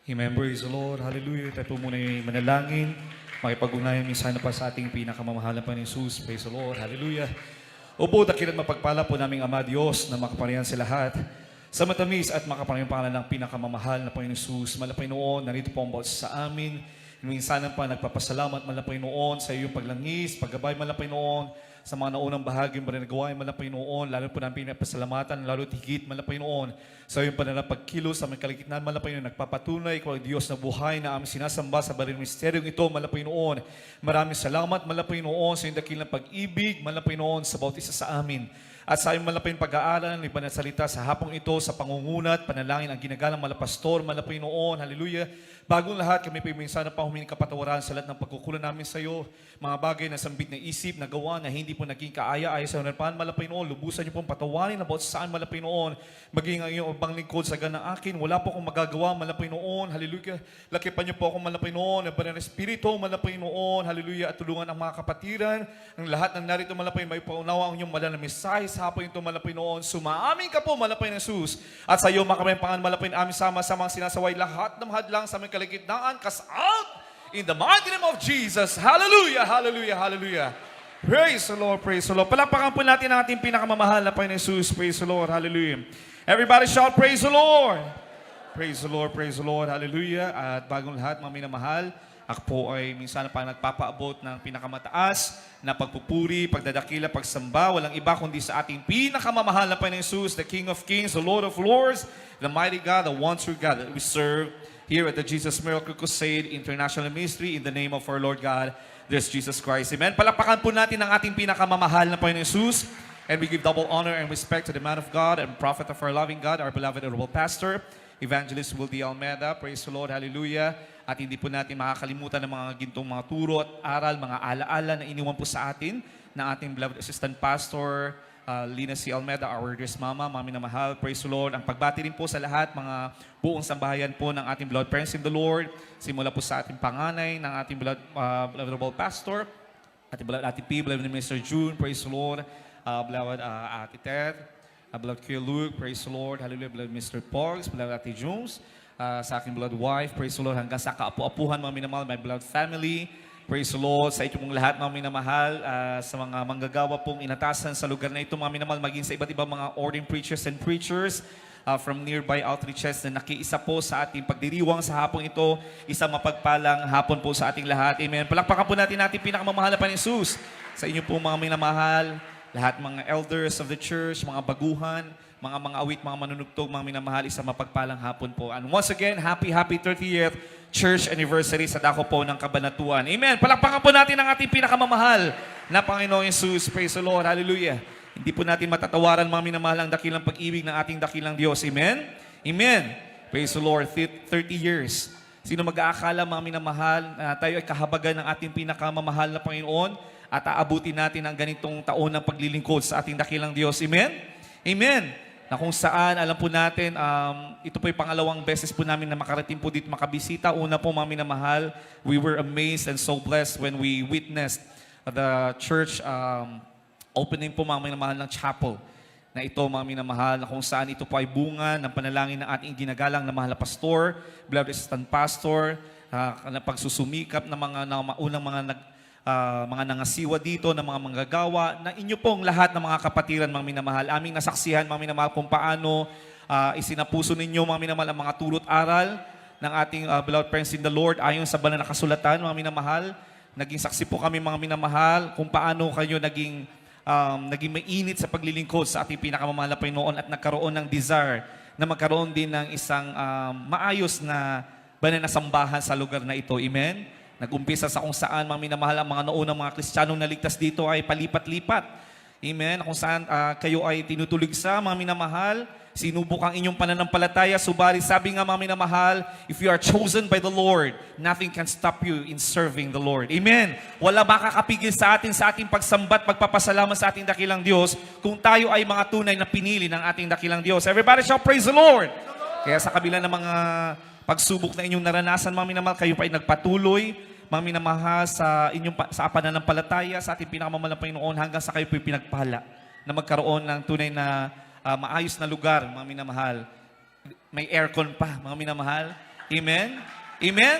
Amen. Praise the Lord. Hallelujah. Tayo po muna yung manalangin. Makipag-ugnayan minsan na pa sa ating pinakamamahalan pa ni Jesus. Praise the Lord. Hallelujah. Opo, dakilat mapagpala po naming Ama Diyos na makapangyarihan sa lahat. Sa matamis at makapangyarihang pangalan ng pinakamamahal na Panginoon Jesus, malapay noon, narito po ang bawat sa amin. Minsan pa nagpapasalamat, malapay noon sa iyong paglangis, paggabay, malapay noon sa mga naunang bahagi mo rin nagawa, malapay noon, lalo po namin pinapasalamatan, lalo higit, malapay noon sa iyong pananapagkilos, sa may kaligitnaan, malapay noon, nagpapatunay ko ang Diyos na buhay na aming sinasamba sa baling misteryong ito, malapay noon. Maraming salamat, malapay noon sa iyong dakilang pag-ibig, malapay noon sa bawat isa sa amin. At sa iyong malapay pag-aaral ng iba na salita sa hapong ito, sa pangungunat, panalangin ang ginagalang malapastor, malapay noon, hallelujah. Bagong lahat, kami pa minsan pa humingi kapatawaran sa lahat ng pagkukulang namin sa iyo. Mga bagay na sambit na isip, na gawa, na hindi po naging kaaya-aya sa harapan, malapay noon. Lubusan niyo pong patawarin na bawat saan malapay noon. Maging ang iyong ubang lingkod sa ganang akin. Wala po akong magagawa, malapay noon, hallelujah. Lakipan niyo po akong malapay noon, ang banal na espiritu, malapay noon, hallelujah. At tulungan ang mga kapatiran, ang lahat ng narito malapay, may paunawa ang iyong malang na mensahe sa hapon ito malapay noon. Sumaamin ka po, malapay ng Jesus. At sa iyo, makamayang malapay na amin sama-samang sinasaway lahat ng hadlang sa aming kaligitnaan. Cast out in the mighty name of Jesus. Hallelujah, hallelujah, hallelujah. Praise the Lord, praise the Lord. Palakpakan po natin ang ating pinakamamahal na Panginoon Jesus. Praise the Lord, hallelujah. Everybody shout, praise the Lord. Praise the Lord, praise the Lord, hallelujah. At bagong lahat, mga minamahal, ako po ay minsan pa nagpapaabot ng pinakamataas na pagpupuri, pagdadakila, pagsamba. Walang iba kundi sa ating pinakamamahal na Panginoon Jesus, the King of Kings, the Lord of Lords, the mighty God, the one true God that we serve here at the Jesus Miracle Crusade International Ministry in the name of our Lord God, there's Jesus Christ. Amen. Palakpakan po natin ang ating pinakamamahal na Panginoon Jesus. And we give double honor and respect to the man of God and prophet of our loving God, our beloved honorable pastor, Evangelist Wildy Almeida. Praise the Lord. Hallelujah. At hindi po natin makakalimutan ng mga gintong mga turo at aral, mga alaala na iniwan po sa atin ng ating beloved assistant pastor, Lina C. Almeida, our dearest mama, mami na mahal. Praise the Lord. Ang pagbati rin po sa lahat, mga buong sambahayan po ng ating beloved parents in the Lord. Simula po sa ating panganay, ng ating beloved honorable pastor, ating beloved Ate P, beloved Mr. June. Praise the Lord. Beloved Ate Ted, beloved Kuya Luke. Praise the Lord. Hallelujah. Beloved Mr. Pogs, beloved Ate Jones. Sa aking beloved wife, praise the Lord, hanggang sa kaapu-apuhan, mga minamahal, my beloved family, praise the Lord, sa inyong lahat, mga minamahal, sa mga manggagawa pong inatasan sa lugar na ito, mga minamahal, maging sa iba't ibang mga ordained preachers and preachers, from nearby outreaches na nakiisa po sa ating pagdiriwang sa hapong ito, isang mapagpalang hapon po sa ating lahat. Amen. Palakpakan po natin pinakamamahal na Panginoon Jesus, sa inyo po mga minamahal, lahat mga elders of the church, mga baguhan, mga awit, mga manunugtog, mga minamahal, isang mapagpalang hapon po. And once again, happy 30th church anniversary sa dako po ng Kabanatuan. Amen. Palakpakan po natin ang ating pinakamamahal na Panginoong Jesus. Praise the Lord. Hallelujah. Hindi po natin matatawaran, mga minamahal, ang dakilang pag-ibig ng ating dakilang Diyos. Amen. Amen. Praise the Lord. 30 years. Sino mag-aakala, mga minamahal, na tayo ay kahabagan ng ating pinakamamahal na Panginoon at aabutin natin ang ganitong taon ng paglilingkod sa ating dakilang Diyos. Amen. Amen. Na kung saan, alam po natin, ito po yung pangalawang beses po namin na makarating po dito makabisita. Una po, mga minamahal, we were amazed and so blessed when we witnessed the church opening po, mga minamahal, ng chapel na ito, mga minamahal, na kung saan ito po ay bunga ng panalangin ng ating ginagalang na mahal na pastor, beloved assistant pastor, na pagsusumikap ng mga unang mga nangasiwa dito, ng mga manggagawa, na inyo pong lahat ng mga kapatiran, mga minamahal, aming nasaksihan, mga minamahal, kung paano isinapuso ninyo, mga minamahal, ang mga tulot aral ng ating beloved parents in the Lord, ayon sa banal na kasulatan, mga minamahal. Naging saksi po kami, mga minamahal, kung paano kayo naging mainit sa paglilingkod sa ating pinakamamahal na Panginoon at nagkaroon ng desire na magkaroon din ng isang maayos na banal na sambahan sa lugar na ito. Amen? Nag-umpisa sa kung saan, mga minamahal, ang mga naunang mga Kristiyanong naligtas dito ay palipat-lipat. Amen? Kung saan kayo ay tinutulig sa, mga minamahal, sinubok ang inyong pananampalataya, subalit sabi nga, mga minamahal, if you are chosen by the Lord, nothing can stop you in serving the Lord. Amen? Wala makakapigil sa atin sa ating pagsambat, pagpapasalamat sa ating dakilang Diyos kung tayo ay mga tunay na pinili ng ating dakilang Diyos. Everybody shall praise the Lord! Kaya sa kabila ng mga pagsubok na inyong naranasan, mga minamahal, kayo pa ay nagpatuloy, mga minamahal, sa pananampalataya, sa ating pinakamamahal na Panginoon, hanggang sa kayo po'y pinagpala na magkaroon ng tunay na maayos na lugar, mga minamahal. May aircon pa, mga minamahal. Amen? Amen?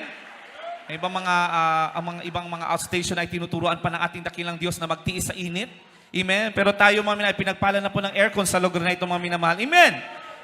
Ang ibang mga, ang mga ibang mga outstation ay tinuturuan pa ng ating dakilang Diyos na magtiis sa init. Amen? Pero tayo, mga minamahal, pinagpala na po ng aircon sa lugar na ito, mga minamahal. Amen?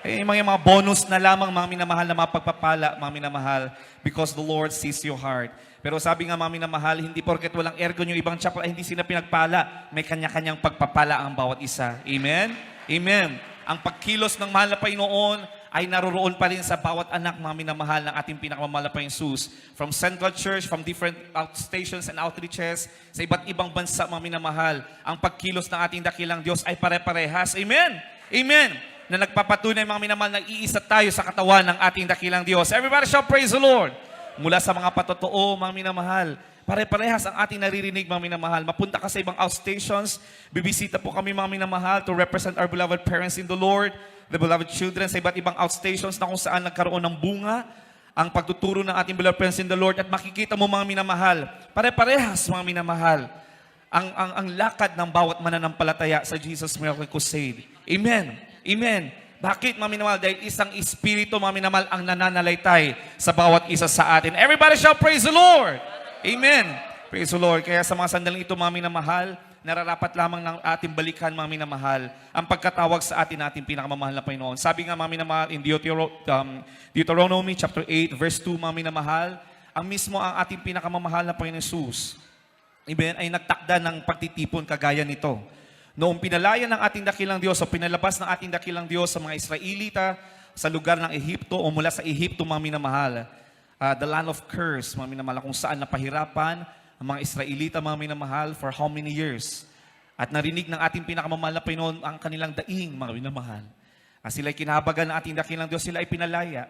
Mga bonus na lamang, mga minamahal, na mga pagpapala, mga minamahal, because the Lord sees your heart. Pero sabi nga, mga minamahal, hindi porket walang aircon yung ibang chapel ay hindi sila pinagpala. May kanya-kanyang pagpapala ang bawat isa. Amen? Amen. Ang pagkilos ng mahal na Panginoon ay naroroon pa rin sa bawat anak, mga minamahal, ng ating pinakamamahal na Panginoon Jesus. From Central Church, from different outstations and outreaches, sa iba't ibang bansa, mga minamahal, ang pagkilos ng ating dakilang Diyos ay pare-parehas. Amen? Amen. Na nagpapatunay, mga minamahal, nag-iisa tayo sa katawan ng ating dakilang Diyos. Everybody shall praise the Lord. Mula sa mga patotoo, mga minamahal, pare-parehas ang ating naririnig, mga minamahal. Mapunta ka sa ibang outstations, bibisita po kami, mga minamahal, to represent our beloved parents in the Lord, the beloved children, sa iba't ibang outstations na kung saan nagkaroon ng bunga ang pagtuturo ng ating beloved parents in the Lord, at makikita mo, mga minamahal, pare-parehas, mga minamahal, ang lakad ng bawat mananampalataya sa Jesus Miracle Crusade. Amen. Amen. Bakit, mga minamahal? Dahil isang espiritu, mga minamahal, ang nananalaytay sa bawat isa sa atin. Everybody shall praise the Lord. Amen. Praise the Lord. Kaya sa mga sandaling ito, mga minamahal, nararapat lamang ng ating balikan, mga minamahal, ang pagkatawag sa ating pinakamamahal na Panginoon. Sabi nga, mga minamahal, in Deuteronomy chapter 8, verse 2, mga minamahal, ang mismo ang ating pinakamamahal na Panginoon Jesus, amen, ay nagtakda ng pagtitipon kagaya nito. Noong pinalaya ng ating dakilang Diyos, o pinalabas ng ating dakilang Diyos sa mga Israelita sa lugar ng Ehipto, o mula sa Ehipto, mga minamahal, the land of curse, mga minamahal, kung saan napahirapan ang mga Israelita, mga minamahal, for how many years? At narinig ng ating pinakamamahal na Panginoon ang kanilang daing, mga minamahal. Sila ay kinahabagan ng ating dakilang Diyos, sila ay pinalaya.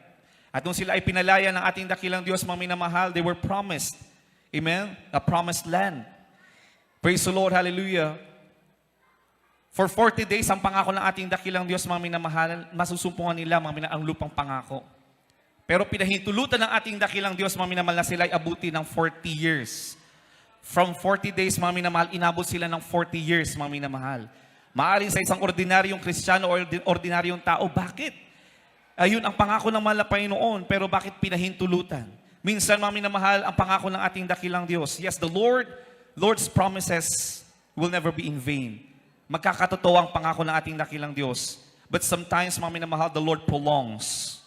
At nung sila ay pinalaya ng ating dakilang Diyos, mga minamahal, they were promised, amen, a promised land. Praise the Lord, hallelujah. For 40 days, ang pangako ng ating dakilang Diyos, mga minamahal, masusumpungan nila, ang lupang pangako. Pero pinahintulutan ng ating dakilang Diyos, mga minamahal, na sila ay abuti ng 40 years. From 40 days, mga minamahal, inabot sila ng 40 years, mga minamahal. Maaring sa isang ordinaryong Kristiyano o ordinaryong tao, bakit? Ayun ang pangako ng mahal na Panginoon, pero bakit pinahintulutan? Minsan, mga minamahal, ang pangako ng ating dakilang Diyos. Yes, the Lord's promises will never be in vain. Magkakatotoo ang pangako ng ating dakilang Diyos. But sometimes, mga minamahal, the Lord prolongs.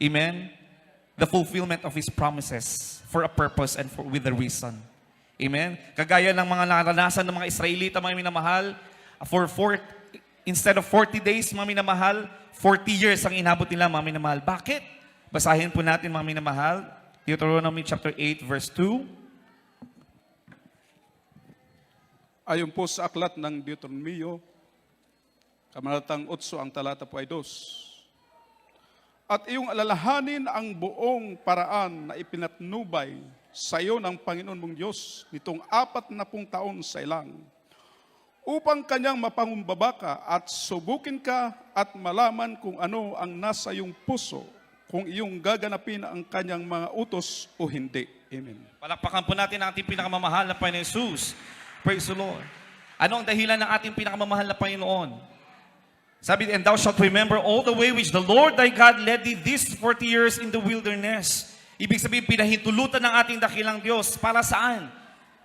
Amen? The fulfillment of His promises for a purpose and with a reason. Amen? Kagaya ng mga naranasan ng mga Israelita, mga minamahal, instead of 40 days, mga minamahal, 40 years ang inabot nila, mga minamahal. Bakit? Basahin po natin, mga minamahal, Deuteronomy chapter 8, verse 2. Ayon po sa aklat ng Deuteronomio, Kamalatang 8, ang talata po ay 2. At iyong alalahanin ang buong paraan na ipinatnubay sa iyo ng Panginoon mong Diyos nitong 40 taon sa ilang, upang kanyang mapangumbaba ka at subukin ka at malaman kung ano ang nasa iyong puso, kung iyong gaganapin ang kanyang mga utos o hindi. Amen. Palakpakan po natin ang ating pinakamamahal na Panginoon Jesus. Praise the Lord. Ano ang dahilan ng ating pinakamamahal na Panginoon? Sabi, and thou shalt remember all the way which the Lord thy God led thee these 40 years in the wilderness. Ibig sabihin, pinahintulutan ng ating dakilang Diyos. Para saan?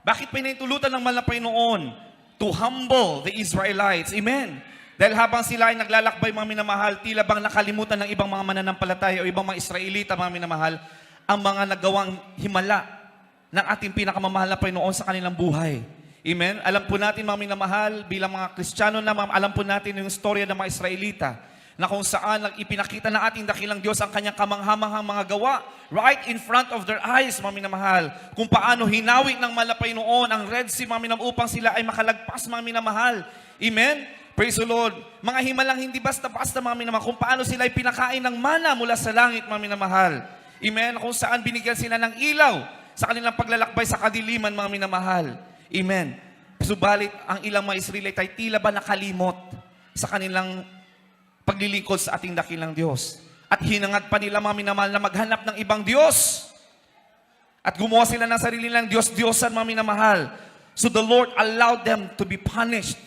Bakit pinahintulutan ng mahal na Panginoon? To humble the Israelites. Amen. Dahil habang sila ay naglalakbay, mga minamahal, tila bang nakalimutan ng ibang mga mananampalataya o ibang mga Israelita, mga minamahal, ang mga nagawang himala ng ating pinakamamahal na Panginoon sa kanilang buhay. Amen? Alam po natin, mga minamahal, bilang mga Kristiyano na, alam po natin yung storya ng mga Israelita na kung saan ipinakita ng ating dakilang Diyos ang kanyang kamanghamanghang mga gawa right in front of their eyes, mga minamahal. Kung paano hinawi ng malapay noon ang Red Sea, mga minamahal, upang sila ay makalagpas, mga minamahal. Amen? Praise the Lord. Mga himalang hindi basta-basta, mga minamahal, kung paano sila ay pinakain ng mana mula sa langit, mga minamahal. Amen? Kung saan binigyan sila ng ilaw sa kanilang paglalakbay sa kadiliman, mga minamahal. Amen. Subalit, ang ilang mga Israelite ay tila ba nakalimot sa kanilang paglilingkod sa ating dakilang Diyos. At hinangad pa nila, mga minamahal, na maghanap ng ibang Diyos. At gumawa sila ng sarili nilang Diyos-Diyosan, mga minamahal. So the Lord allowed them to be punished.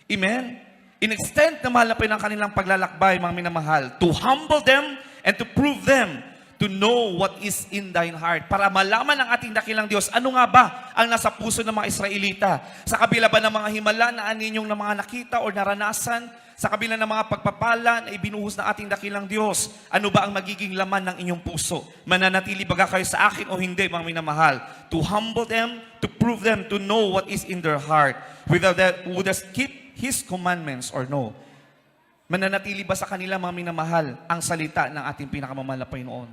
Amen? In extent na mahal na po ng kanilang paglalakbay, mga minamahal, to humble them and to prove them to know what is in thine heart. Para malaman ng ating dakilang Diyos, ano nga ba ang nasa puso ng mga Israelita? Sa kabila ba ng mga himala na aninyong na mga nakita o naranasan? Sa kabila ng mga pagpapala na ibinuhos ng ating dakilang Diyos, ano ba ang magiging laman ng inyong puso? Mananatili ba kayo sa akin o hindi, mga minamahal? To humble them, to prove them, to know what is in their heart. Whether that would us keep His commandments or no. Mananatili ba sa kanila, mga minamahal, ang salita ng ating pinakamamahal na Panginoon?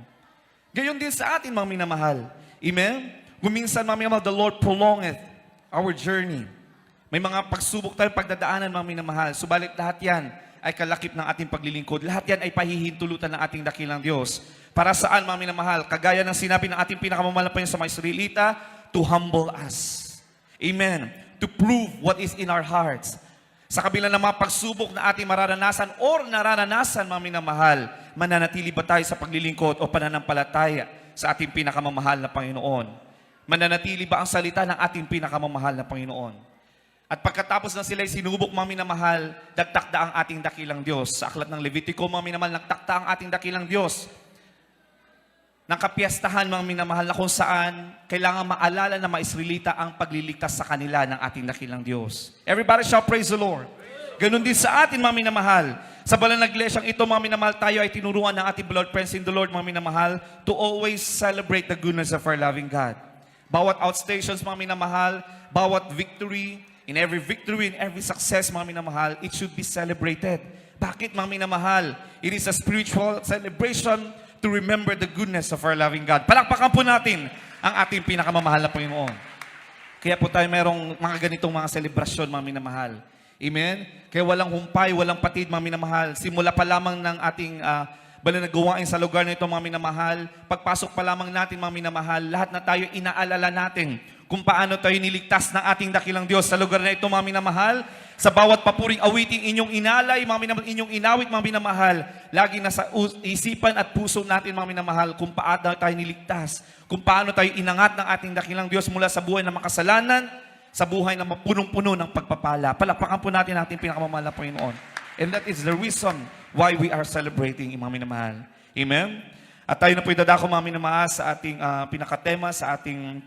Gayon din sa atin, mga minamahal. Amen? Guminsan, mga minamahal, the Lord prolongeth our journey. May mga pagsubok tayo, pagdadaanan, mga minamahal. Subalit lahat yan ay kalakip ng ating paglilingkod. Lahat yan ay pahihintulutan ng ating dakilang Diyos. Para saan, mga minamahal? Kagaya ng sinabi ng ating pinakamamahal na Panginoon sa mga Israelita, to humble us. Amen? To prove what is in our hearts. Sa kabila ng mga pagsubok na ating mararanasan or nararanasan, mga minamahal, mananatili ba tayo sa paglilingkod o pananampalataya sa ating pinakamamahal na Panginoon? Mananatili ba ang salita ng ating pinakamamahal na Panginoon? At pagkatapos na sila'y sinubok, mga minamahal, nagtakda ang ating dakilang Diyos. Sa aklat ng Levitico, mga minamahal, nagtakda ang ating dakilang Diyos. Ng kapiyastahan, mga minamahal, na kung saan kailangan maalala ng mga Israelita ang pagliligtas sa kanila ng ating dakilang Diyos. Everybody shall praise the Lord. Ganun din sa atin, mga minamahal. Sa banal na iglesyang ito, mga minamahal, tayo ay tinuruan ng ating beloved friends in the Lord, mga minamahal, to always celebrate the goodness of our loving God. Bawat outstations, mga minamahal, bawat victory, in every victory, in every success, mga minamahal, it should be celebrated. Bakit, mga minamahal? It is a spiritual celebration to remember the goodness of our loving God. Palakpakan po natin ang ating pinakamamahal na Panginoon. Kaya po tayo merong mga ganitong mga selebrasyon, mga minamahal. Amen? Kaya walang humpay, walang patid, mga minamahal. Simula pa lamang ng ating banal na gawain sa lugar na ito, mga minamahal. Pagpasok pa lamang natin, mga minamahal, lahat na tayo inaalala natin kung paano tayo niligtas ng ating dakilang Diyos sa lugar na ito, mga minamahal. Sa bawat papuring awiting inyong inalay, mga minamahal, inyong inawit, mga minamahal, lagi nasa isipan at puso natin, mga minamahal, kung paano tayo niligtas, kung paano tayo inangat ng ating dakilang Diyos mula sa buhay ng makasalanan, sa buhay na punong-puno ng pagpapala. Palakpakan po natin ang ating pinakamamahal na Panginoon. And that is the reason why we are celebrating, mga minamahal. Amen? At tayo na po idadako, mga minamahal, sa ating pinakatema, sa ating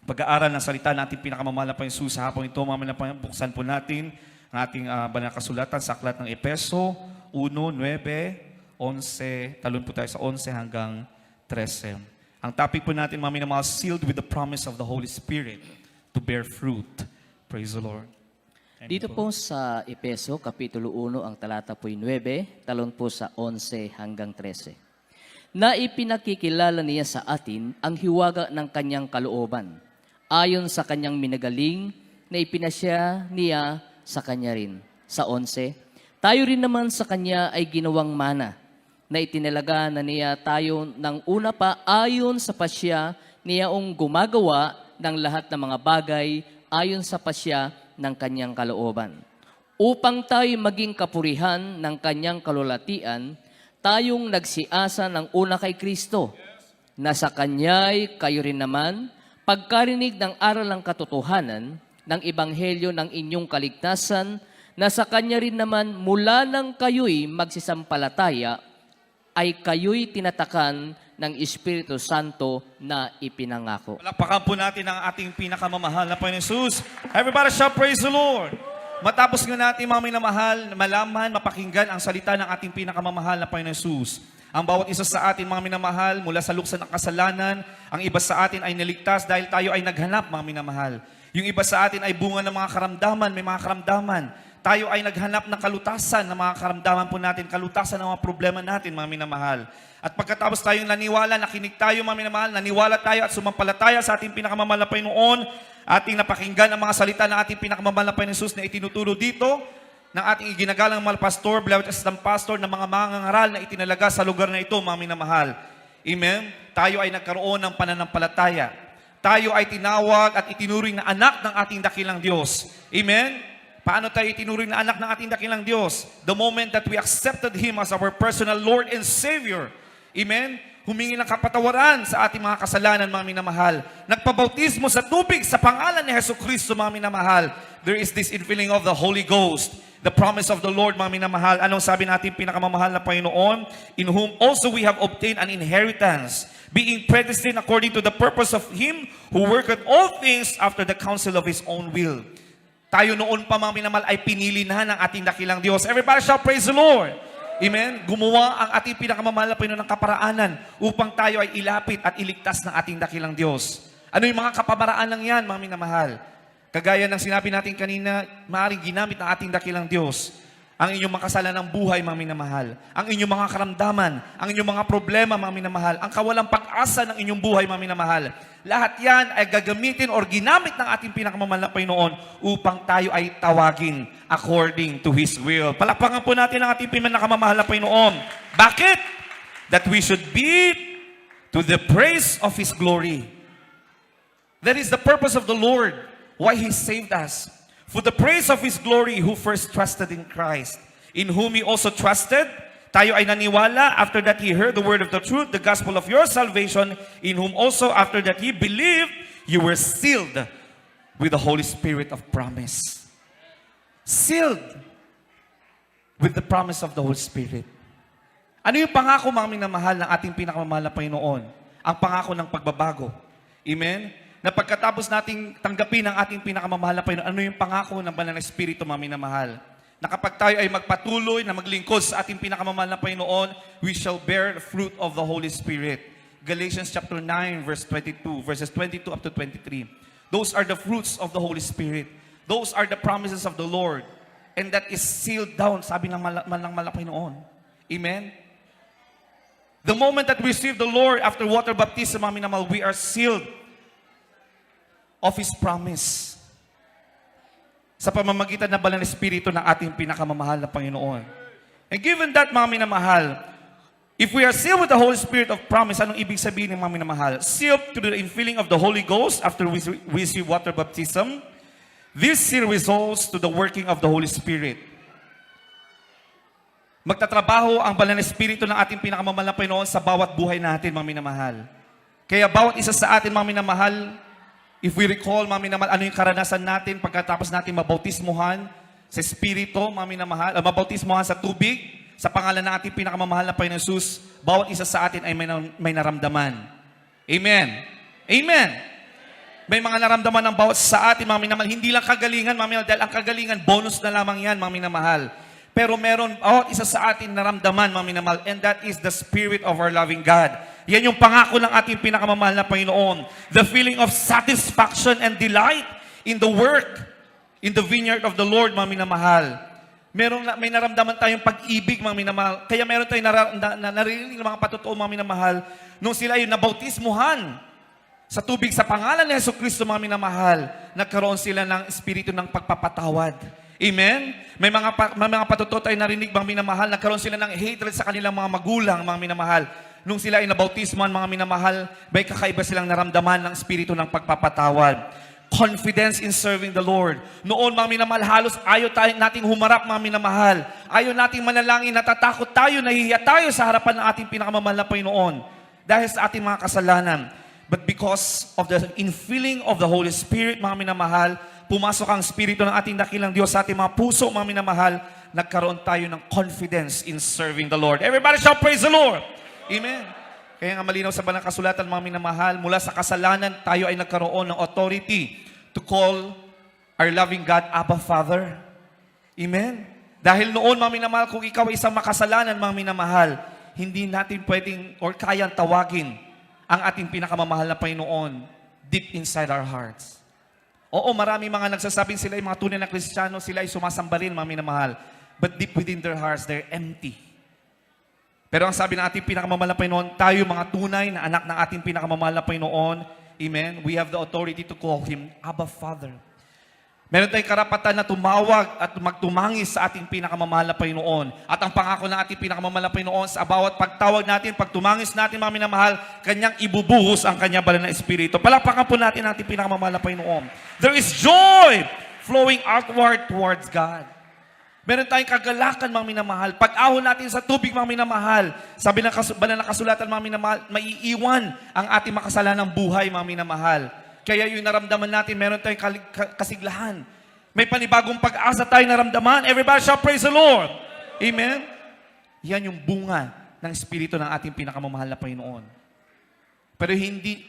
pag-aaral ng salita ng ating pinakamamahal na Panginoon sa hapon ito. Mga minamahal, buksan po natin ang ating banal na kasulatan sa aklat ng Efeso 1:9, 11, talon po tayo sa 11 hanggang 13. Ang topic po natin, mga minamahal, sealed with the promise of the Holy Spirit to bear fruit. Praise the Lord. Dito po sa Efeso, Kapitulo 1, ang talata po'y 9, talon po sa 11 hanggang 13. Na ipinakikilala niya sa atin ang hiwaga ng kanyang kalooban, ayon sa kanyang minagaling na ipinasya niya sa kanya rin. Sa 11, tayo rin naman sa kanya ay ginawang mana, na itinalaga na niya tayo ng una pa ayon sa pasya niyaong gumagawa ng lahat ng mga bagay ayon sa pasya ng kanyang kalooban. Upang tayo maging kapurihan ng kanyang kalulatian, tayong nagsiasa ng una kay Kristo, na sa Kanya'y kayo rin naman, pagkarinig ng aral ng katotohanan, ng ebanghelyo ng inyong kaligtasan, na sa Kanya rin naman mula nang kayo'y magsisampalataya, ay kayo'y tinatakan ng Espiritu Santo na ipinangako. Palakpakan po natin ang ating pinakamamahal na Panginoon Jesus. Everybody shall praise the Lord. Matapos nga natin, mga minamahal, malaman, mapakinggan ang salita ng ating pinakamamahal na Panginoon Jesus. Ang bawat isa sa atin, mga minamahal, mula sa luksa ng kasalanan, ang iba sa atin ay niligtas dahil tayo ay naghanap, mga minamahal. Yung iba sa atin ay bunga ng mga karamdaman, may mga karamdaman. Tayo ay naghanap ng kalutasan ng mga karamdaman po natin, kalutasan ng mga problema natin, mga minamahal. At pagkatapos tayong naniwala, nakinig tayo, mga minamahal, naniwala tayo at sumampalataya sa ating pinakamamahal na Panginoon, ating napakinggan ang mga salita ng ating pinakamamahal na Panginoon Jesus na itinuturo dito ng ating iginagalang mahal pastor, beloved assistant pastor, ng mga mangangaral na itinalaga sa lugar na ito, mga minamahal. Amen? Tayo ay nagkaroon ng pananampalataya. Tayo ay tinawag at itinuring na anak ng ating dakilang Diyos. Amen? Paano tayo itinuring na anak ng ating dakilang Diyos? The moment that we accepted Him as our personal Lord and Savior. Amen? Humingi ng kapatawaran sa ating mga kasalanan, mga minamahal. Nagpabautismo sa tubig sa pangalan ni Jesu Kristo, mga minamahal. There is this infilling of the Holy Ghost. the promise of the Lord, mga minamahal. Anong sabi natin pinakamamahal na Panginoon? In whom also we have obtained an inheritance, being predestined according to the purpose of Him who worketh all things after the counsel of His own will. Tayo noon pa, mga minamahal, ay pinili na ng ating dakilang Diyos. Everybody shall praise the Lord. Amen? Gumawa ang ating pinakamamahal na Panginoon ng kaparaanan upang tayo ay ilapit at iligtas ng ating dakilang Diyos. Ano yung mga kapamaraan lang yan, mga minamahal? Kagaya ng sinabi natin kanina, maaaring ginamit ng ating dakilang Diyos ang inyong makasalanang buhay, mga minamahal. Ang inyong mga karamdaman, ang inyong mga problema, mga minamahal. Ang kawalang pag-asa ng inyong buhay, mga minamahal. Lahat yan ay gagamitin or ginamit ng ating pinakamamahal na Panginoon upang tayo ay tawagin according to His will. Palakpakan po natin ang ating pinakamamahal na Panginoon. Bakit? That we should be to the praise of His glory. That is the purpose of the Lord, why He saved us. For the praise of His glory, who first trusted in Christ, in whom He also trusted. Tayo ay naniwala after that He heard the word of the truth, the gospel of your salvation, in whom also after that He believed, you were sealed with the Holy Spirit of promise. Sealed with the promise of the Holy Spirit. Ano yung pangako, mga minamahal, ng ating pinakamamahal na Panginoon? Ang pangako ng pagbabago. Amen? Na pagkatapos nating tanggapin ang ating pinakamamahal na Panginoon, ano yung pangako ng Banal na Espiritu, mga minamahal? Na kapag tayo ay magpatuloy na maglingkod sa ating pinakamamahal na Panginoon, we shall bear the fruit of the Holy Spirit. Galatians chapter 9, verse 22, verses 22 up to 23. Those are the fruits of the Holy Spirit. Those are the promises of the Lord. And that is sealed down, sabi ng Panginoon. Amen? The moment that we receive the Lord after water baptism, mga minamahal, we are sealed of His promise sa pamamagitan ng Banal na Espiritu ng ating pinakamamahal na Panginoon. And given that, mga minamahal, if we are sealed with the Holy Spirit of promise, anong ibig sabihin ng mga minamahal? Sealed to the infilling of the Holy Ghost after we receive water baptism. This seal results to the working of the Holy Spirit. Magtatrabaho ang Banal na Espiritu ng ating pinakamamahal na Panginoon sa bawat buhay natin, mga minamahal. Kaya bawat isa sa atin, mga minamahal, if we recall, mga minamahal, ano yung karanasan natin pagkatapos natin mabautismuhan sa Espiritu, mga minamahal, mabautismuhan sa tubig, sa pangalan ng ating pinakamamahal na Panginoon Jesus, bawat isa sa atin ay may naramdaman. Amen. Amen. May mga naramdaman ng bawat sa atin, mga minamahal. Hindi lang kagalingan, mga minamahal, dahil ang kagalingan, bonus na lamang yan, mga minamahal. Pero meron bawat isa sa atin naramdaman, mga minamahal, and that is the Spirit of our loving God. Yan yung pangako ng ating pinakamamahal na Panginoon. The feeling of satisfaction and delight in the work, in the vineyard of the Lord, mga minamahal. May naramdaman tayong pag-ibig, mga minamahal. Kaya meron tayong naririnig ng mga patotoo, mga minamahal, nung sila ay nabautismuhan sa tubig sa pangalan ni Jesucristo, mga minamahal, nagkaroon sila ng espiritu ng pagpapatawad. Amen? May mga patotoo tayong narinig, mga minamahal, nagkaroon sila ng hatred sa kanilang mga magulang, mga minamahal. Nung sila ay nabautismuhan, mga minamahal, may kakaiba silang naramdaman ng espiritu ng pagpapatawad. Confidence in serving the Lord. Noon, mga minamahal, halos ayaw nating humarap, mga minamahal. Ayaw nating manalangin, natatakot tayo, nahihiya tayo sa harapan ng ating pinakamamahal na Panginoon dahil sa ating mga kasalanan. But because of the infilling of the Holy Spirit, mga minamahal, pumasok ang espiritu ng ating dakilang Diyos sa ating mga puso, mga minamahal, nagkaroon tayo ng confidence in serving the Lord. Everybody shall praise the Lord. Amen. Kaya nga malinaw sa Banal na Kasulatan, mga minamahal, mula sa kasalanan, tayo ay nagkaroon ng authority to call our loving God Abba Father. Amen. Dahil noon, mga minamahal, kung ikaw ay isang makasalanan, mga minamahal, hindi natin pwedeng or kayang tawagin ang ating pinakamamahal na Panginoon deep inside our hearts. Oo, marami mga nagsasabing sila ay mga tunay na Kristiyano, sila ay sumasamba rin, mga minamahal. But deep within their hearts, they're empty. Pero ang sabi ng ating pinakamamahal na Panginoon, tayo mga tunay na anak ng ating pinakamamahal na Panginoon, amen, we have the authority to call Him Abba Father. Meron tayong karapatan na tumawag at magtumangis sa ating pinakamamahal na Panginoon. At ang pangako ng ating pinakamamahal na Panginoon, sa bawat pagtawag natin, pagtumangis natin, mga minamahal, Kanyang ibubuhos ang Kanyang banal na Espiritu. Palakpakan po natin ang ating pinakamamahal na Panginoon. There is joy flowing outward towards God. Meron tayong kagalakan, mga minamahal. Pag-ahon natin sa tubig, mga minamahal, sabi ng Banal na Kasulatan, mga minamahal, maiiwan ang ating makasalanang buhay, mga minamahal. Kaya yung naramdaman natin, meron tayong kasiglahan. May panibagong pag-asa tayo naramdaman. Everybody shall praise the Lord. Amen? Yan yung bunga ng Espiritu ng ating pinakamamahal na Panginoon. Pero hindi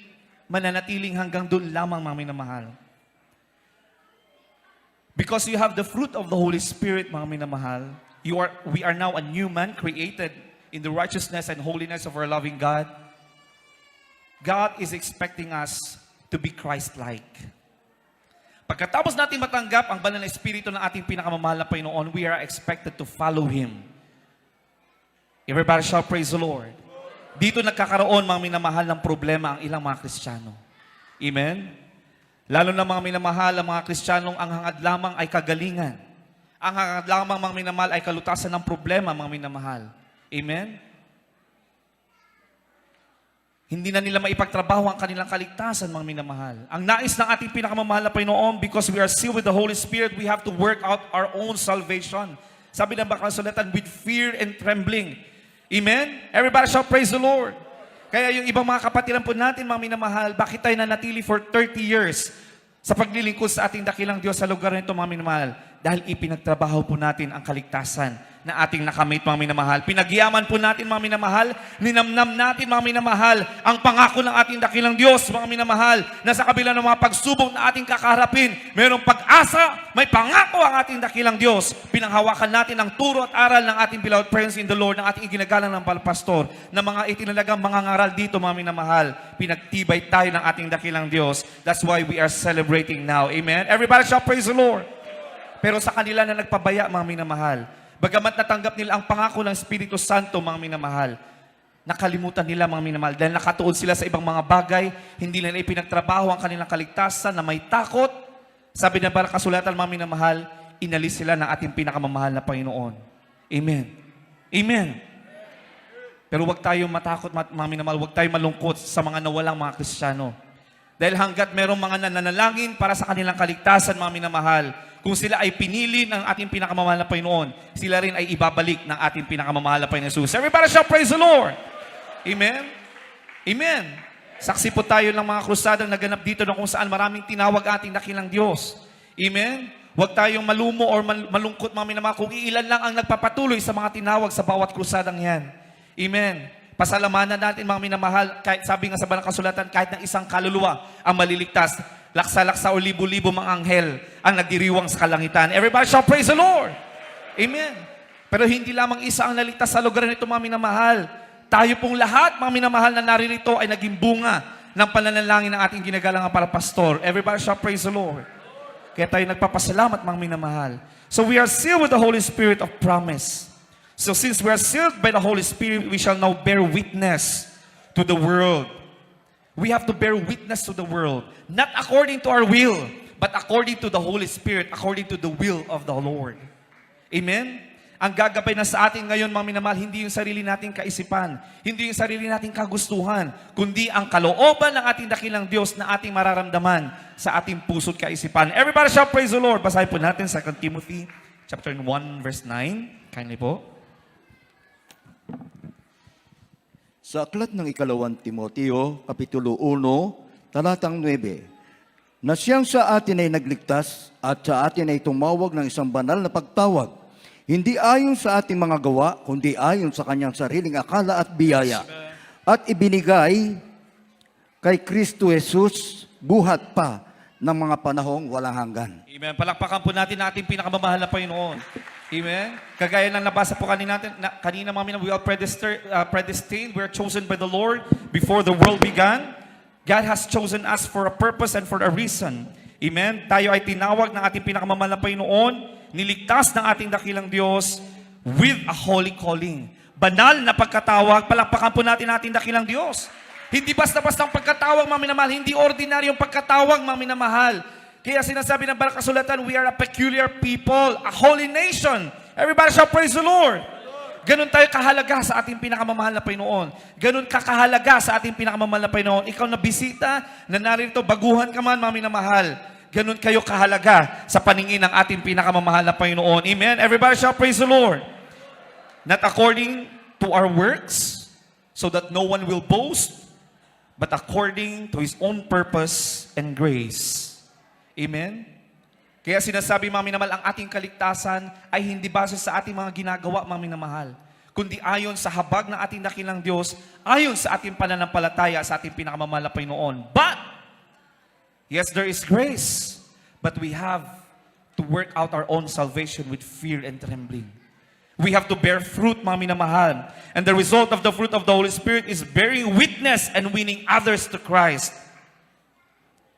mananatiling hanggang doon lamang, mga minamahal. Because you have the fruit of the Holy Spirit, mga minamahal, we are now a new man created in the righteousness and holiness of our loving God. God is expecting us to be Christ-like. Pagkatapos natin matanggap ang banal na Espiritu ng ating pinakamamahal na Panginoon, we are expected to follow Him. Everybody shall praise the Lord. Dito nagkakaroon, mga minamahal, ng problema ang ilang mga Kristiyano. Amen? Lalo na mga minamahal, ang mga Kristiyanong ang hangad lamang ay kagalingan. Ang hangad lamang, mga minamahal, ay kalutasan ng problema, mga minamahal. Amen? Hindi na nila maipagtrabaho ang kanilang kaligtasan, mga minamahal. Ang nais ng ating pinakamamahal na Panginoon, because we are sealed with the Holy Spirit, we have to work out our own salvation. Sabi ng Bakasulatan, with fear and trembling. Amen? Everybody shall praise the Lord. Kaya yung ibang mga kapatiran po natin, mga minamahal, bakit tayo nanatili for 30 years sa paglilingkod sa ating dakilang Diyos sa lugar nito, mga minamahal? Dahil ipinagtrabaho po natin ang kaligtasan na ating nakamit, mga minamahal. Pinagyaman po natin, mga minamahal. Ninamnam natin, mga minamahal, ang pangako ng ating dakilang Diyos, mga minamahal, na sa kabila ng mga pagsubok na ating kakaharapin, mayroong pag-asa, may pangako ang ating dakilang Diyos. Pinanghawakan natin ang turo at aral ng ating beloved friends in the Lord, ng ating iginagalang ng palpastor, na mga itinalagang mga ngaral dito, mga minamahal. Pinagtibay tayo ng ating dakilang Diyos. That's why we are celebrating now. Amen? Everybody shall praise the Lord. Pero sa kanila na nagpabaya, mga minamahal, bagamat natanggap nila ang pangako ng Espiritu Santo, mga minamahal, nakalimutan nila, mga minamahal, dahil nakatuon sila sa ibang mga bagay, hindi nila ipinagtrabaho ang kanilang kaligtasan na may takot. Sabi na para kasulatan, mga minamahal, inalis sila ng ating pinakamamahal na Panginoon. Amen. Amen. Pero huwag tayong matakot, mga minamahal, huwag tayong malungkot sa mga nawalang mga Kristiyano. Dahil hanggat merong mga nananalangin para sa kanilang kaligtasan, mga minamahal, kung sila ay pinili ng ating pinakamamahal na Panginoon, sila rin ay ibabalik ng ating pinakamamahal na Panginoon Jesus. Everybody shall praise the Lord. Amen? Amen. Saksi po tayo ng mga krusadang naganap dito na kung saan maraming tinawag ating dakilang Diyos. Amen? Huwag tayong malumo or malungkot, mga minamahal, kung iilan lang ang nagpapatuloy sa mga tinawag sa bawat krusadang yan. Amen. Pasalamanan natin, mga minamahal, kahit sabi nga sa banal kasulatan, kahit ng isang kaluluwa ang maliligtas, laksa-laksa o libo-libo mga anghel ang nagdiriwang sa kalangitan. Everybody shall praise the Lord. Amen. Pero hindi lamang isa ang naligtas sa lugar nito, mga minamahal. Tayo pong lahat, mga minamahal, na naririto ay naging bunga ng pananalangin ng ating ginagalang para pastor. Everybody shall praise the Lord. Kaya tayo nagpapasalamat, mga minamahal. So we are sealed with the Holy Spirit of promise. So since we are sealed by the Holy Spirit, we shall now bear witness to the world. We have to bear witness to the world, not according to our will, but according to the Holy Spirit, according to the will of the Lord. Amen? Ang gagabay na sa atin ngayon, mga minamahal, hindi yung sarili nating kaisipan, hindi yung sarili nating kagustuhan, kundi ang kalooban ng ating dakilang Diyos na ating mararamdaman sa ating puso't kaisipan. Everybody shall praise the Lord. Basahin po natin 2 Timothy chapter 1, verse 9. Kindly po. Sa aklat ng ikalawang Timoteo, Kapitulo 1, talatang 9, na siyang sa atin ay nagligtas at sa atin ay tumawag ng isang banal na pagtawag, hindi ayon sa ating mga gawa, kundi ayon sa kanyang sariling akala at biyaya, at ibinigay kay Kristo Jesus buhat pa ng mga panahong walang hanggan. Amen. Palakpakan po natin na ating pinakamamahal na Panginoon. Amen. Kagaya ng nabasa po kanina, mga minamahal, we are predestined. We are chosen by the Lord before the world began. God has chosen us for a purpose and for a reason. Amen. Tayo ay tinawag ng ating pinakamamahal na Panginoon, niligtas ng ating dakilang Diyos with a holy calling. Banal na pagkatawag, palakpakan po natin ating dakilang Diyos. Hindi basta-basta ang pagkatawag, mga minamahal, hindi ordinaryong pagkatawag, mga minamahal. Kaya sinasabi ng banal kasulatan, we are a peculiar people, a holy nation. Everybody shall praise the Lord. Ganun tayo kahalaga sa ating pinakamamahal na Panginoon. Ganun kakahalaga sa ating pinakamamahal na Panginoon. Ikaw na bisita, na narito, baguhan ka man, mga minamahal. Ganun kayo kahalaga sa paningin ng ating pinakamamahal na Panginoon. Amen? Everybody shall praise the Lord. Not according to our works, so that no one will boast, but according to His own purpose and grace. Amen? Kaya sinasabi, mga minamahal, ang ating kaligtasan ay hindi base sa ating mga ginagawa, mga minamahal, kundi ayon sa habag ng ating dakilang Diyos, ayon sa ating pananampalataya sa ating pinakamamahal na Panginoon. But, yes, there is grace, but we have to work out our own salvation with fear and trembling. We have to bear fruit, mga minamahal. And the result of the fruit of the Holy Spirit is bearing witness and winning others to Christ.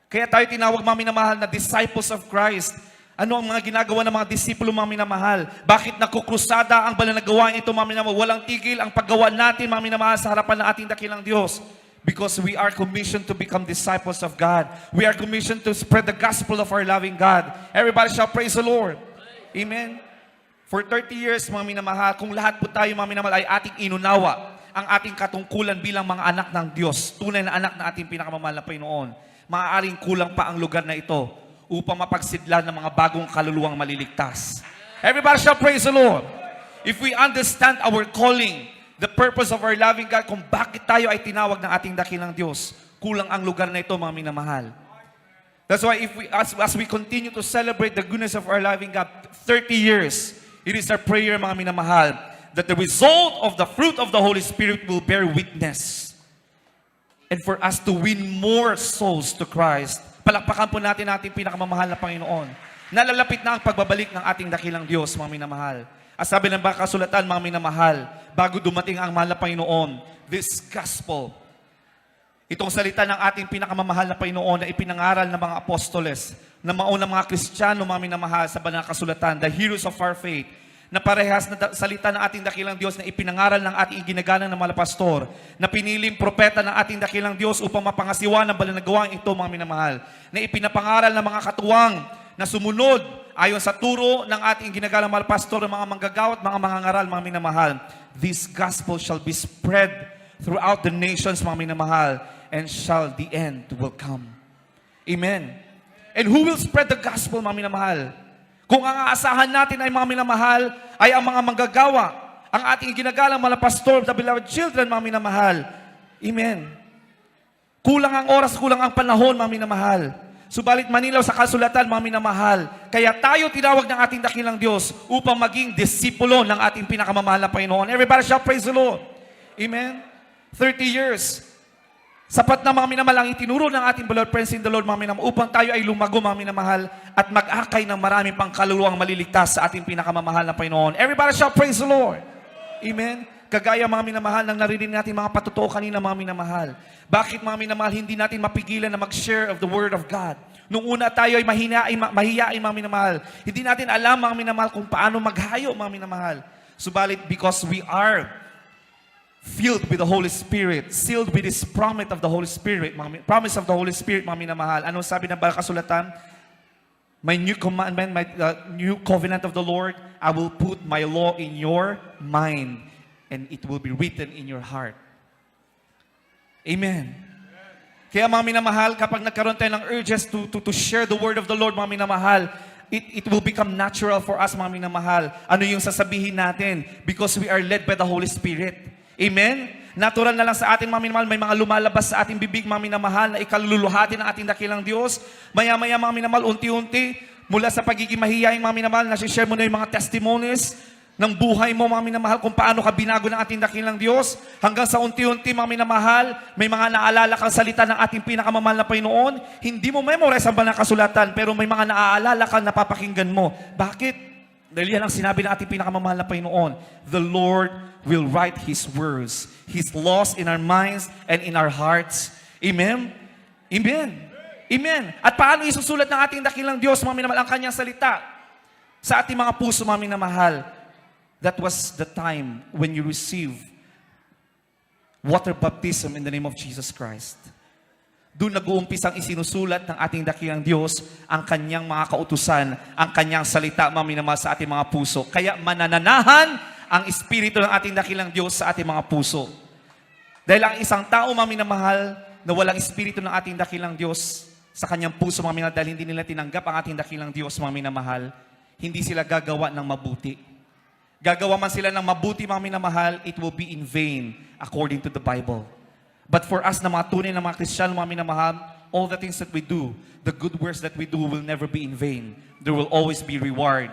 Kaya tayo tinawag, mga minamahal, na disciples of Christ. Ano ang mga ginagawa ng mga disipulo, mga minamahal? Bakit nakukrusada ang banal na gawain ito, mga minamahal? Walang tigil ang paggawa natin, mga minamahal, sa harapan ng ating dakilang Diyos. Because we are commissioned to become disciples of God. We are commissioned to spread the gospel of our loving God. Everybody shall praise the Lord. Amen. For 30 years, mga minamahal, kung lahat po tayo, mga minamahal, ay ating inunawa ang ating katungkulan bilang mga anak ng Diyos, tunay na anak na ating pinakamamahal na Panginoon, maaaring kulang pa ang lugar na ito upang mapagsidlan ng mga bagong kaluluwang maliligtas. Everybody shall praise the Lord. If we understand our calling, the purpose of our loving God, kung bakit tayo ay tinawag ng ating dakilang Diyos, kulang ang lugar na ito, mga minamahal. That's why as we continue to celebrate the goodness of our loving God, 30 years, it is our prayer, mga minamahal, that the result of the fruit of the Holy Spirit will bear witness. And for us to win more souls to Christ. Palakpakan po natin ating pinakamamahal na Panginoon. Nalalapit na ang pagbabalik ng ating dakilang Diyos, mga minamahal. As sabi ng kasulatan, mga minamahal, bago dumating ang mahal na Panginoon, this gospel, itong salita ng ating pinakamamahal na Panginoon na ipinangaral ng mga apostoles, na maunang mga Kristiyano, mga minamahal, sa banal na kasulatan, the heroes of our faith, na parehas na salita ng ating dakilang Diyos na ipinangaral ng ating iginagalang ng mga pastor, na piniling propeta ng ating dakilang Diyos upang mapangasiwa ng banal na gawain ito, mga minamahal, na ipinapangaral ng mga katuwang na sumunod ayon sa turo ng ating ginagalang mga pastor, ng mga manggagawa at mga mangangaral, mga minamahal. This gospel shall be spread throughout the nations, mga minamahal, and shall the end will come. Amen. And who will spread the gospel, mga minamahal? Kung ang aasahan natin ay, mga minamahal, ay ang mga manggagawa, ang ating ginagalang mga pastor, the beloved children, mga minamahal. Amen. Kulang ang oras, kulang ang panahon, mga minamahal. Subalit manilaw sa kasulatan, mga minamahal. Kaya tayo tinawag ng ating dakilang Diyos upang maging disipulo ng ating pinakamamahal na Panginoon. Everybody shall praise the Lord. Amen. 30 years. Sapat na, mga minamahal, ang itinuro ng ating beloved friends in the Lord, mga minamahal, upang tayo ay lumago, mga minamahal, at mag-akay ng marami pang kaluluwang maliligtas sa ating pinakamamahal na Panginoon. Everybody shall praise the Lord. Amen. Kagaya, mga minamahal, ng narinig natin mga patutuo kanina, mga minamahal. Bakit, mga minamahal, hindi natin mapigilan na mag-share of the Word of God? Nung una tayo ay mahiyain, mga minamahal. Hindi natin alam, mga minamahal, kung paano maghayo, mga minamahal. Subalit, because we are filled with the Holy Spirit, sealed with this promise of the Holy Spirit, promise of the Holy Spirit, mga minamahal. Ano sabi ng banal na kasulatan? My new commandment, my new covenant of the Lord, I will put my law in your mind, and it will be written in your heart. Amen. Kaya, mga minamahal, kapag nagkaroon tayo ng urges to share the word of the Lord, mga minamahal, it will become natural for us, mga minamahal. Ano yung sasabihin natin? Because we are led by the Holy Spirit. Amen? Natural na lang sa ating, mga minamahal, may mga lumalabas sa ating bibig, mga minamahal, na ikaluluhati ng ating dakilang Diyos. Maya-maya, mga minamahal, unti-unti, mula sa pagiging mahiyaing, mga minamahal, nasi-share mo na yung mga testimonies ng buhay mo, mga minamahal, kung paano ka binago ng ating dakilang Diyos. Hanggang sa unti-unti, mga minamahal, may mga naalala kang salita ng ating pinakamamahal na Panginoon. Hindi mo memorize ang banal na kasulatan, pero may mga naaalala kang napapakinggan mo. Bakit? Dahil yan ang sinabi ng ating pinakamamahal na Panginoon. The Lord will write His words, His laws in our minds and in our hearts. Amen? Amen. Amen. At paano isusulat ng ating dakilang Diyos, mga minamahal, ang kanyang salita sa ating mga puso, mga minamahal? That was the time when you receive water baptism in the name of Jesus Christ. Doon nag-uumpisang isinusulat ng ating dakilang Diyos ang kanyang mga kautusan, ang kanyang salita, mga minamahal, sa ating mga puso. Kaya manananahan ang Espiritu ng ating dakilang Diyos sa ating mga puso. Dahil ang isang tao, mga minamahal, na walang Espiritu ng ating dakilang Diyos sa kanyang puso, mga minamahal, dahil hindi nila tinanggap ang ating dakilang Diyos, mga minamahal, hindi sila gagawa ng mabuti. Gagawa man sila ng mabuti, mga minamahal, it will be in vain according to the Bible. But for us na mga tunay na mga Kristiyano, mga minamahal, all the things that we do, the good works that we do will never be in vain. There will always be reward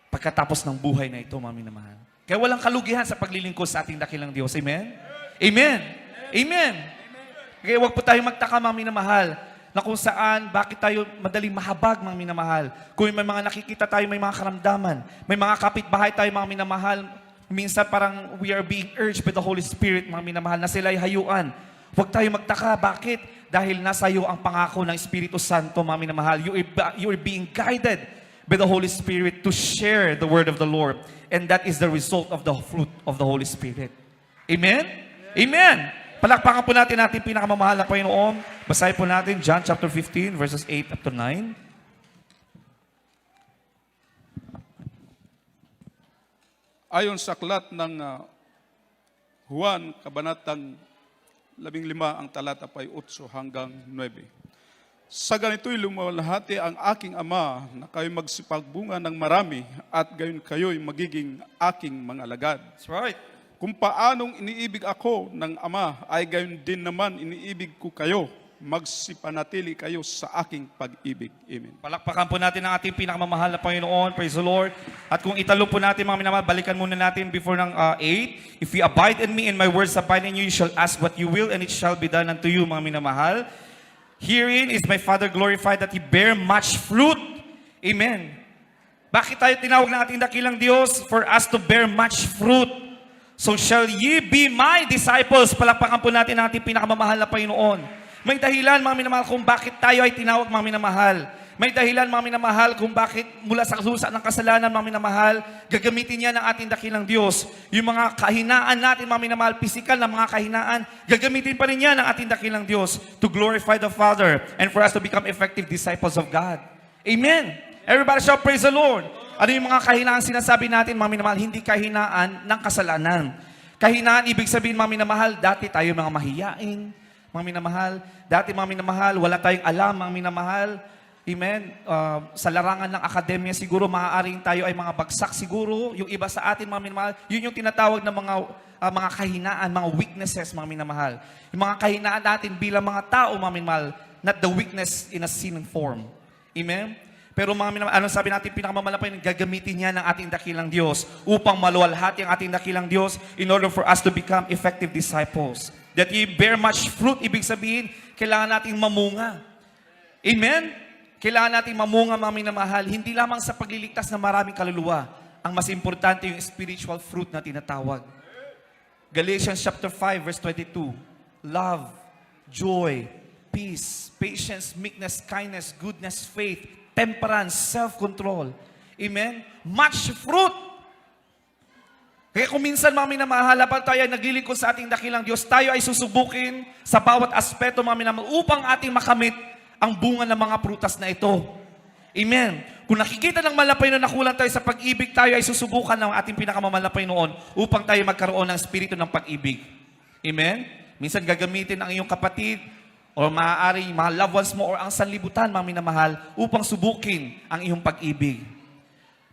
pagkatapos ng buhay na ito, mga minamahal. Kaya walang kalugihan sa paglilingkod sa ating dakilang Diyos. Amen? Amen. Amen. Kaya huwag po tayo magtaka, mga minamahal, na kung saan, bakit tayo madaling mahabag, mga minamahal. Kung may mga nakikita tayo, may mga karamdaman, may mga kapitbahay tayo, mga minamahal, minsan parang we are being urged by the Holy Spirit, mga minamahal, na sila'y hayuan. Huwag tayo magtaka. Bakit? Dahil nasa iyo ang pangako ng Espiritu Santo, mga minamahal. You are being guided by the Holy Spirit to share the word of the Lord. And that is the result of the fruit of the Holy Spirit. Amen? Amen! Palakpakan po natin ating pinakamamahal na Panginoon. Basahin po natin John chapter 15, verses 8 up to 9. Ayon sa aklat ng Juan, kabanatang 15, ang talata pa'y 8 hanggang 9. Sa ganito'y lumalahati ang aking Ama na kayo'y magsipagbunga ng marami at gayon kayo'y magiging aking mga alagad. That's right. Kung paanong iniibig ako ng Ama, ay gayon din naman iniibig ko kayo. Magsipanatili kayo sa aking pag-ibig. Amen. Palakpakan po natin ang ating pinakamamahal na Panginoon. Praise the Lord. At kung italog po natin, mga minamahal, balikan muna natin before ng 8. If you abide in me and my words abide in you, you shall ask what you will and it shall be done unto you, mga minamahal. Herein is my Father glorified that He bear much fruit. Amen. Bakit tayo tinawag ng ating dakilang Diyos? For us to bear much fruit. So shall ye be my disciples. Palakpakan po natin ang ating pinakamamahal na Panginoon. May dahilan, mga minamahal, kung bakit tayo ay tinawag, mga minamahal. May dahilan, mga minamahal, kung bakit mula sa lusa ng kasalanan, mga minamahal, gagamitin niya ng ating dakilang Diyos. Yung mga kahinaan natin, mga minamahal, physical na mga kahinaan, gagamitin pa rin niya ng ating dakilang Diyos to glorify the Father and for us to become effective disciples of God. Amen. Everybody shout, praise the Lord. Ano yung mga kahinaan sinasabi natin, mga minamahal? Hindi kahinaan ng kasalanan. Kahinaan, ibig sabihin, mga minamahal, dati tayo mga mahiyain, mga minamahal. Dati, mga minamahal, wala tayong alam, mga minamahal. Amen. Sa larangan ng akademya siguro, maaaring tayo ay mga bagsak siguro. Yung iba sa atin, mga minamahal, yun yung tinatawag na mga kahinaan, mga weaknesses, mga minamahal. Yung mga kahinaan natin bilang mga tao, mga minamahal, not the weakness in a sin form. Amen. Pero mga minamahal, ano sabi natin, pinakamamalapay, gagamitin niya ng ating dakilang Diyos upang maluwalhati ang ating dakilang Diyos in order for us to become effective disciples. That ye bear much fruit, ibig sabihin, kailangan nating mamunga. Amen? Kailangan nating mamunga, mga minamahal, hindi lamang sa pagliligtas ng maraming kaluluwa. Ang mas importante yung spiritual fruit na tinatawag. Galatians chapter 5, verse 22. Love, joy, peace, patience, meekness, kindness, goodness, faith, temperance, self-control. Amen? Much fruit. Kaya kung minsan, mga minamahal, habang tayo ay naglilingkod sa ating dakilang Diyos, tayo ay susubukin sa bawat aspeto, mga minamahal, upang ating makamit ang bunga ng mga prutas na ito. Amen. Kung nakikita ng malapay na nakulang tayo sa pag-ibig, tayo ay susubukan ng ating pinakamamalampay noon upang tayo magkaroon ng espiritu ng pag-ibig. Amen? Minsan gagamitin ang iyong kapatid o maaari mga loved ones mo o ang sanlibutan, mga minamahal, upang subukin ang iyong pag-ibig.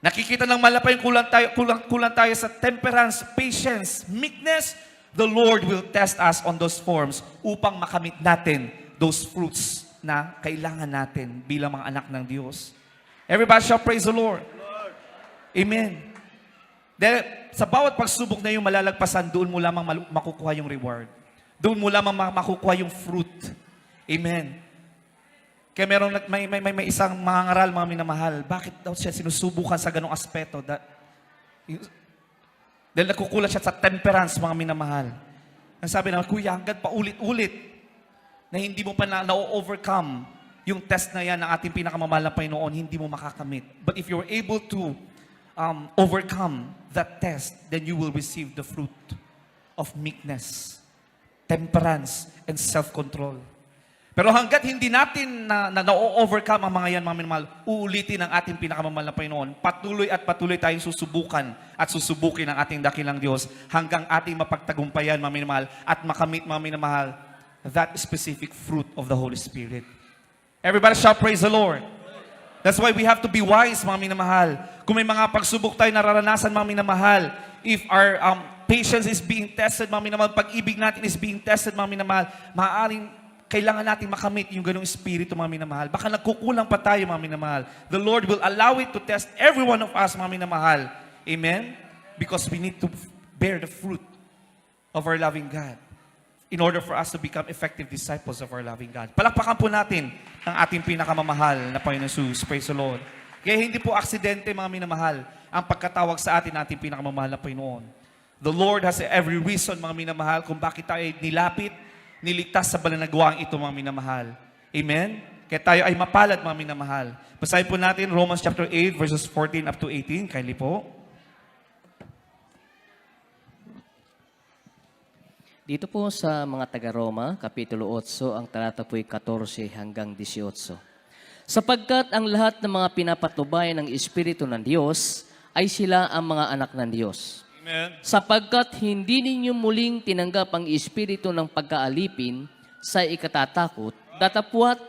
Nakikita ng malapay kulang tayo sa temperance, patience, meekness. The Lord will test us on those forms upang makamit natin those fruits na kailangan natin bilang mga anak ng Diyos. Everybody shall praise the Lord. Amen. Dahil sa bawat pagsubok na yung malalagpasan, doon mo lamang makukuha yung reward. Doon mo lamang makukuha yung fruit. Amen. Kaya may isang mangangaral, mga minamahal, bakit daw siya sinusubukan sa ganong aspeto? Dahil nakukulat siya sa temperance, mga minamahal. Ang sabi naman, kuya, hanggang paulit-ulit na hindi mo pa na-overcome yung test na yan ng ating pinakamamahal na Panginoon, hindi mo makakamit. But if you're able to overcome that test, then you will receive the fruit of meekness, temperance, and self-control. Pero hanggat hindi natin na-overcome ang mga yan, mga minamahal, uulitin ang ating pinakamamahal na Panginoon. Patuloy at patuloy tayong susubukan at susubukin ang ating dakilang Diyos hanggang ating mapagtagumpayan, mga minamahal, at makamit, mga minamahal, that specific fruit of the Holy Spirit. Everybody shall praise the Lord. That's why we have to be wise, mga minamahal. Kung may mga pagsubok tayo nararanasan, mga minamahal, if our patience is being tested, mga minamahal, pag-ibig natin is being tested, mga minamahal, maaaring kailangan natin makamit yung ganong espiritu, mga minamahal. Baka nagkukulang pa tayo, mga minamahal. The Lord will allow it to test every one of us, mga minamahal. Amen? Because we need to bear the fruit of our loving God in order for us to become effective disciples of our loving God. Palakpakan po natin ang ating pinakamamahal na Panginoon Jesus. Praise the Lord. Kaya hindi po aksidente, mga minamahal, ang pagkatawag sa atin ating pinakamamahal na Panginoon. The Lord has every reason, mga minamahal, kung bakit tayo nilapit, niligtas sa balanagwaang ito, mga minamahal. Amen? Kaya tayo ay mapalad, mga minamahal. Basahin po natin Romans chapter 8, verses 14 up to 18. Kindly po. Dito po sa mga taga-Roma, Kapitulo 8, ang talata po'y 14 hanggang 18. Sapagkat ang lahat ng mga pinapatubayan ng Espiritu ng Diyos ay sila ang mga anak ng Diyos. Amen. Sapagkat hindi ninyo muling tinanggap ang espiritu ng pagkaalipin sa ikatatakot, datapwat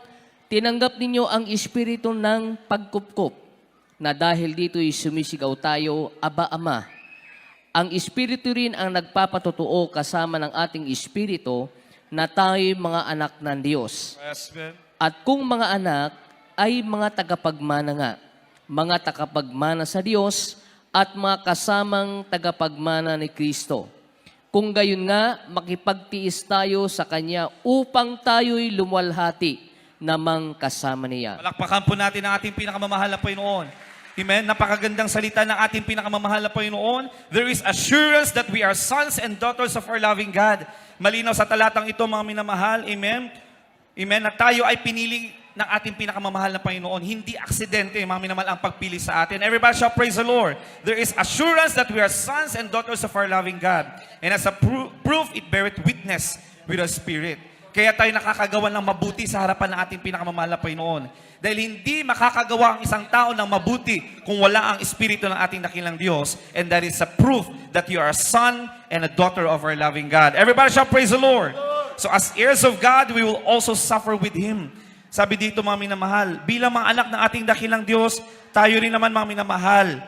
tinanggap ninyo ang espiritu ng pagkupkup, na dahil dito'y sumisigaw tayo, Aba, Ama. Ang espiritu rin ang nagpapatotoo kasama ng ating espiritu na tayo'y mga anak ng Diyos. Yes, man. At kung mga anak ay mga tagapagmana nga, mga tagapagmana sa Diyos at mga kasamang tagapagmana ni Kristo. Kung gayon nga, makipagtiis tayo sa Kanya upang tayo'y luwalhati namang kasama niya. Palakpakan po natin ang ating pinakamamahal na Panginoon. Amen? Napakagandang salita ng ating pinakamamahal na Panginoon. There is assurance that we are sons and daughters of our loving God. Malinaw sa talatang ito, mga minamahal. Amen? Amen? Na tayo ay pinili ng ating pinakamamahal na Panginoon. Hindi aksidente, mga minamahal, ang pagpili sa atin. Everybody shall praise the Lord. There is assurance that we are sons and daughters of our loving God. And as a proof, it beareth witness with the Spirit. Kaya tayo nakakagawa ng mabuti sa harapan ng ating pinakamamahal na Panginoon. Dahil hindi makakagawa ang isang tao ng mabuti kung wala ang Espiritu ng ating dakilang Diyos. And that is a proof that you are a son and a daughter of our loving God. Everybody shall praise the Lord. So as heirs of God, we will also suffer with Him. Sabi dito, mga minamahal, bilang mga anak ng ating dakilang Diyos, tayo rin naman, mga minamahal,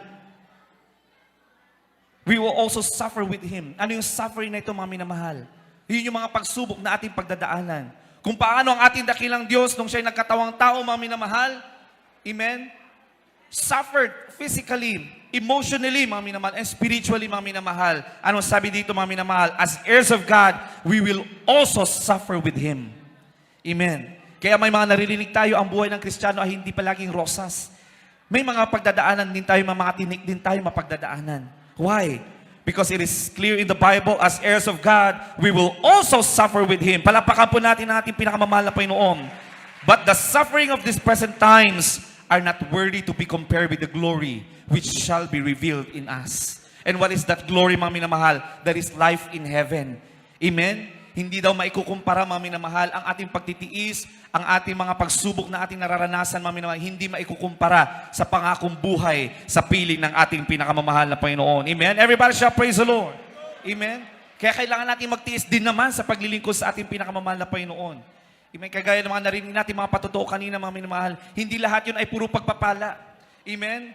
we will also suffer with Him. Ano yung suffering na ito, mga minamahal? Yun yung mga pagsubok na ating pagdadaanan. Kung paano ang ating dakilang Diyos nung siya'y nagkatawang tao, mga minamahal, amen, suffered physically, emotionally, mga minamahal, and spiritually, mga minamahal. Ano sabi dito, mga minamahal? As heirs of God, we will also suffer with Him. Amen. Kaya may mga naririnig tayo, ang buhay ng Kristiyano ay hindi palaging rosas. May mga pagdadaanan din tayo, mga tinik din tayo mapagdadaanan. Why? Because it is clear in the Bible, as heirs of God, we will also suffer with Him. Palapakan po natin ang ating pinakamamahal na Panginoon. But the suffering of these present times are not worthy to be compared with the glory which shall be revealed in us. And what is that glory, mga minamahal? That is life in heaven. Amen? Hindi daw maikukumpara, mga minamahal, ang ating pagtitiis, ang ating mga pagsubok na ating nararanasan, mga minamahal, hindi maikukumpara sa pangakong buhay sa piling ng ating pinakamamahal na Panginoon. Amen? Everybody shall praise the Lord. Amen? Kaya kailangan natin magtiis din naman sa paglilingkod sa ating pinakamamahal na Panginoon. Amen? Kagaya ng mga narinig natin, mga patotoo kanina, mga minamahal, hindi lahat yun ay puro pagpapala. Amen?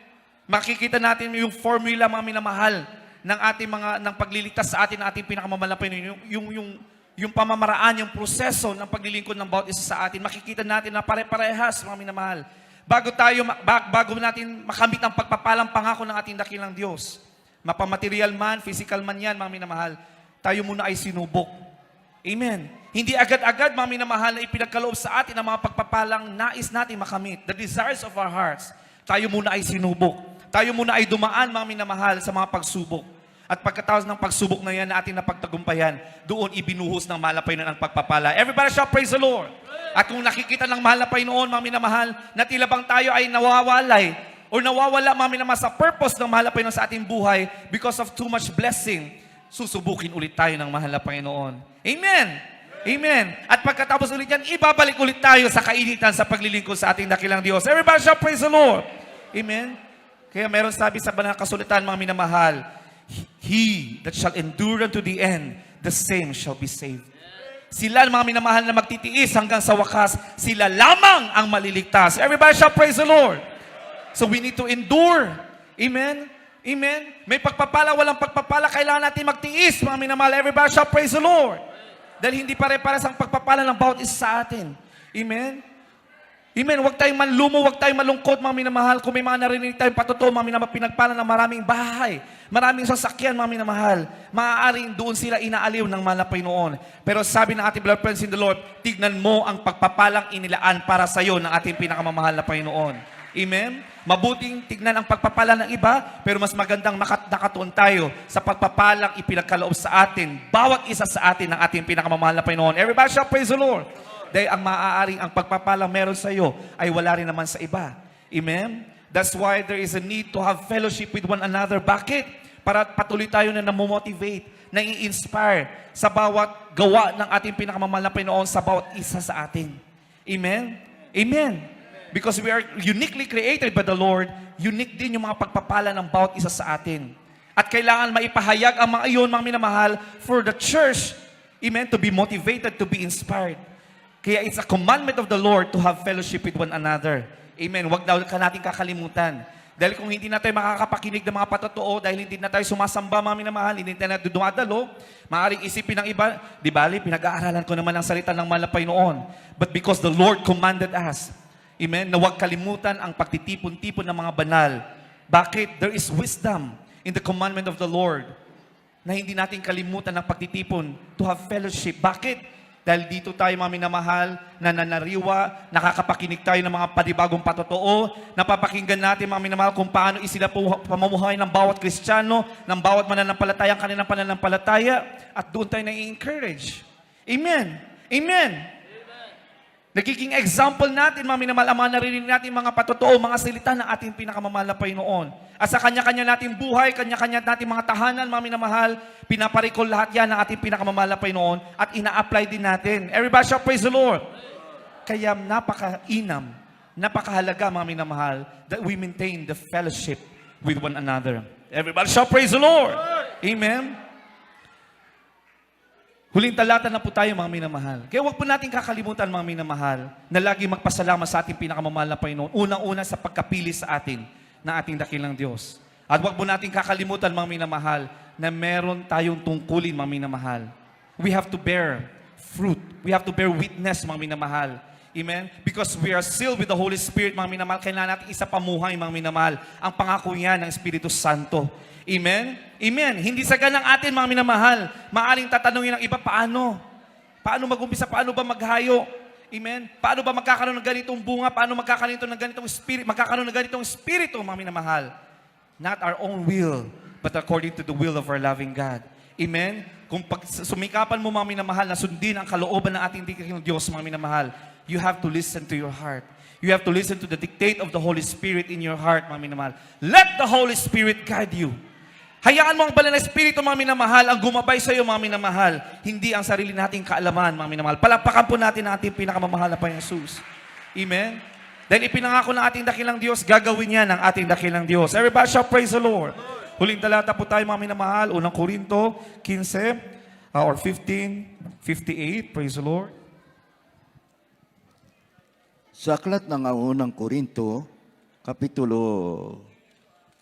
Makikita natin yung formula, mga minamahal, ng ating ng pagliligtas sa atin ng ating pinakamamahal na Panginoon. Yung pamamaraan, yung proseso ng paglilingkod ng bawat isa sa atin, makikita natin na pare-parehas, mga minamahal. Bago natin makamit ang pagpapalang pangako ng ating dakilang Diyos, mapamaterial man, physical man yan, mga minamahal, tayo muna ay sinubok. Amen. Hindi agad-agad, mga minamahal, na ipinagkaloob sa atin ang mga pagpapalang nais natin makamit, the desires of our hearts. Tayo muna ay sinubok. Tayo muna ay dumaan, mga minamahal, sa mga pagsubok. At pagkatapos ng pagsubok na yan na ating napagtagumpayan, doon ibinuhos ng mahal na Panginoon ang pagpapala. Everybody shall praise the Lord. At kung nakikita ng mahal na Panginoon, mga minamahal, na tila bang tayo ay nawawalay o nawawala, mga minamahal, sa purpose ng mahal na Panginoon sa ating buhay because of too much blessing, susubukin ulit tayo ng mahal na Panginoon. Amen! Amen! At pagkatapos ulit yan, ibabalik ulit tayo sa kainitan sa paglilingkod sa ating dakilang Diyos. Everybody shall praise the Lord. Amen? Kaya meron sabi sa banal na kasulatan, mga minamahal, He that shall endure unto the end, the same shall be saved. Sila, mga minamahal, na magtitiis hanggang sa wakas, sila lamang ang maliligtas. Everybody shall praise the Lord. So we need to endure. Amen? Amen? May pagpapala, walang pagpapala, kailangan natin magtiis, mga minamahal. Everybody shall praise the Lord. Dahil hindi pare-pares ang pagpapala ng bawat isa sa atin. Amen? Amen. Huwag tayong manlumo, huwag tayong malungkot, mga minamahal. Kung may mga narinig tayong patotoo, mga minamahal, pinagpala ng maraming bahay, maraming sasakyan, mga minamahal. Maaaring doon sila inaaliw ng malapay noon. Pero sabi ng ating beloved friends in the Lord, tignan mo ang pagpapalang inilaan para sa iyo ng ating pinakamamahal na Panginoon. Amen? Mabuting tignan ang pagpapala ng iba, pero mas magandang nakatuon tayo sa pagpapalang ipinagkaloob sa atin, bawat isa sa atin ng ating pinakamamahal na Panginoon. Everybody shall praise the Lord. Dahil ang maaaring ang pagpapalang meron sa iyo ay wala rin naman sa iba. Amen? That's why there is a need to have fellowship with one another. Bakit? Para patuloy tayo na namomotivate, na i-inspire sa bawat gawa ng ating pinakamamahal na Panginoon sa bawat isa sa atin. Amen? Amen. Because we are uniquely created by the Lord, unique din yung mga pagpapala ng bawat isa sa atin. At kailangan maipahayag ang mga iyon, mga minamahal, for the church, amen, to be motivated, to be inspired. Kaya it's a commandment of the Lord to have fellowship with one another. Amen. Huwag daw ka natin kakalimutan. Dahil kung hindi na tayo makakapakinig ng mga patotoo, dahil hindi na tayo sumasamba, mga minamahal, hindi na tayo dumadalo, maaaring isipin ng iba, di bali, pinag-aaralan ko naman ang salita ng malapay noon. But because the Lord commanded us, amen, na huwag kalimutan ang pagtitipon-tipon ng mga banal. Bakit? There is wisdom in the commandment of the Lord na hindi natin kalimutan ang pagtitipon to have fellowship. Bakit? Dahil dito tayo, mga minamahal, nananariwa, nakakapakinig tayo ng mga panibagong patotoo, napapakinggan natin, mga minamahal, kung paano isila pamumuhay ng bawat Kristiyano, ng bawat mananampalataya, ang kanilang pananampalataya, at doon tayo na-encourage. Amen. Amen. Nagiging example natin, mga minamahal, ang mga narinig natin, mga patotoo, mga salita ng ating pinakamamahal na Panginoon. At sa kanya-kanya nating buhay, kanya-kanya nating mga tahanan, mga minamahal, pinaparikol lahat yan ng ating pinakamamahal na Panginoon at ina-apply din natin. Everybody shall praise the Lord. Kaya napakainam, napakahalaga, mga minamahal, that we maintain the fellowship with one another. Everybody shall praise the Lord. Amen. Huling talata na po tayo, mga minamahal. Kaya huwag po natin kakalimutan, mga minamahal, na lagi magpasalamat sa ating pinakamamahal na Panginoon. Unang-una sa pagkapili sa atin na ating dakilang Diyos. At huwag po natin kakalimutan, mga minamahal, na meron tayong tungkulin, mga minamahal. We have to bear fruit. We have to bear witness, mga minamahal. Amen? Because we are sealed with the Holy Spirit, mga minamahal. Kailangan natin isa pamuhay, mga minamahal. Ang pangako yan ng Espiritu Santo. Amen? Amen. Hindi sa ganang atin, mga minamahal. Maaring tatanungin ng iba, paano? Paano mag-umpisa? Paano ba maghayo? Amen? Paano ba magkakaroon ng ganitong bunga? Paano magkakaroon ng ganitong spirit? Magkakaroon ng ganitong spirito, mga minamahal. Not our own will, but according to the will of our loving God. Amen? Kung sumikapan mo, mga minamahal, na sundin ang kalooban ng ating dikong Diyos, mga minamahal, you have to listen to your heart. You have to listen to the dictate of the Holy Spirit in your heart, mga minamahal. Let the Holy Spirit guide you. Hayaan mo ang banal na Espiritu, mga minamahal, ang gumabay sa iyo, mga minamahal. Hindi ang sarili nating kaalaman, mga minamahal. Palakpakan po natin ang ating pinakamamahal na Panginoon Jesus. Amen? Dahil ipinangako ng ating dakilang Diyos, gagawin niya ng ating dakilang Diyos. Everybody shall praise the Lord. Huling talata po tayo, mga minamahal. Unang Korinto 15 or 15:58. Praise the Lord. Sa aklat ng unang Korinto, Kapitulo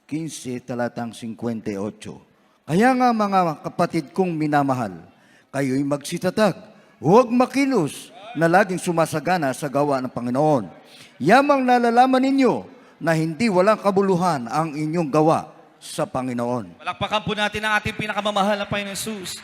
15, talatang 58. Kaya nga, mga kapatid kong minamahal, kayo'y magsitatag, huwag makilos na laging sumasagana sa gawa ng Panginoon. Yamang nalalaman ninyo na hindi walang kabuluhan ang inyong gawa sa Panginoon. Palakpakan po natin ang ating pinakamamahal na Panginoon Jesus.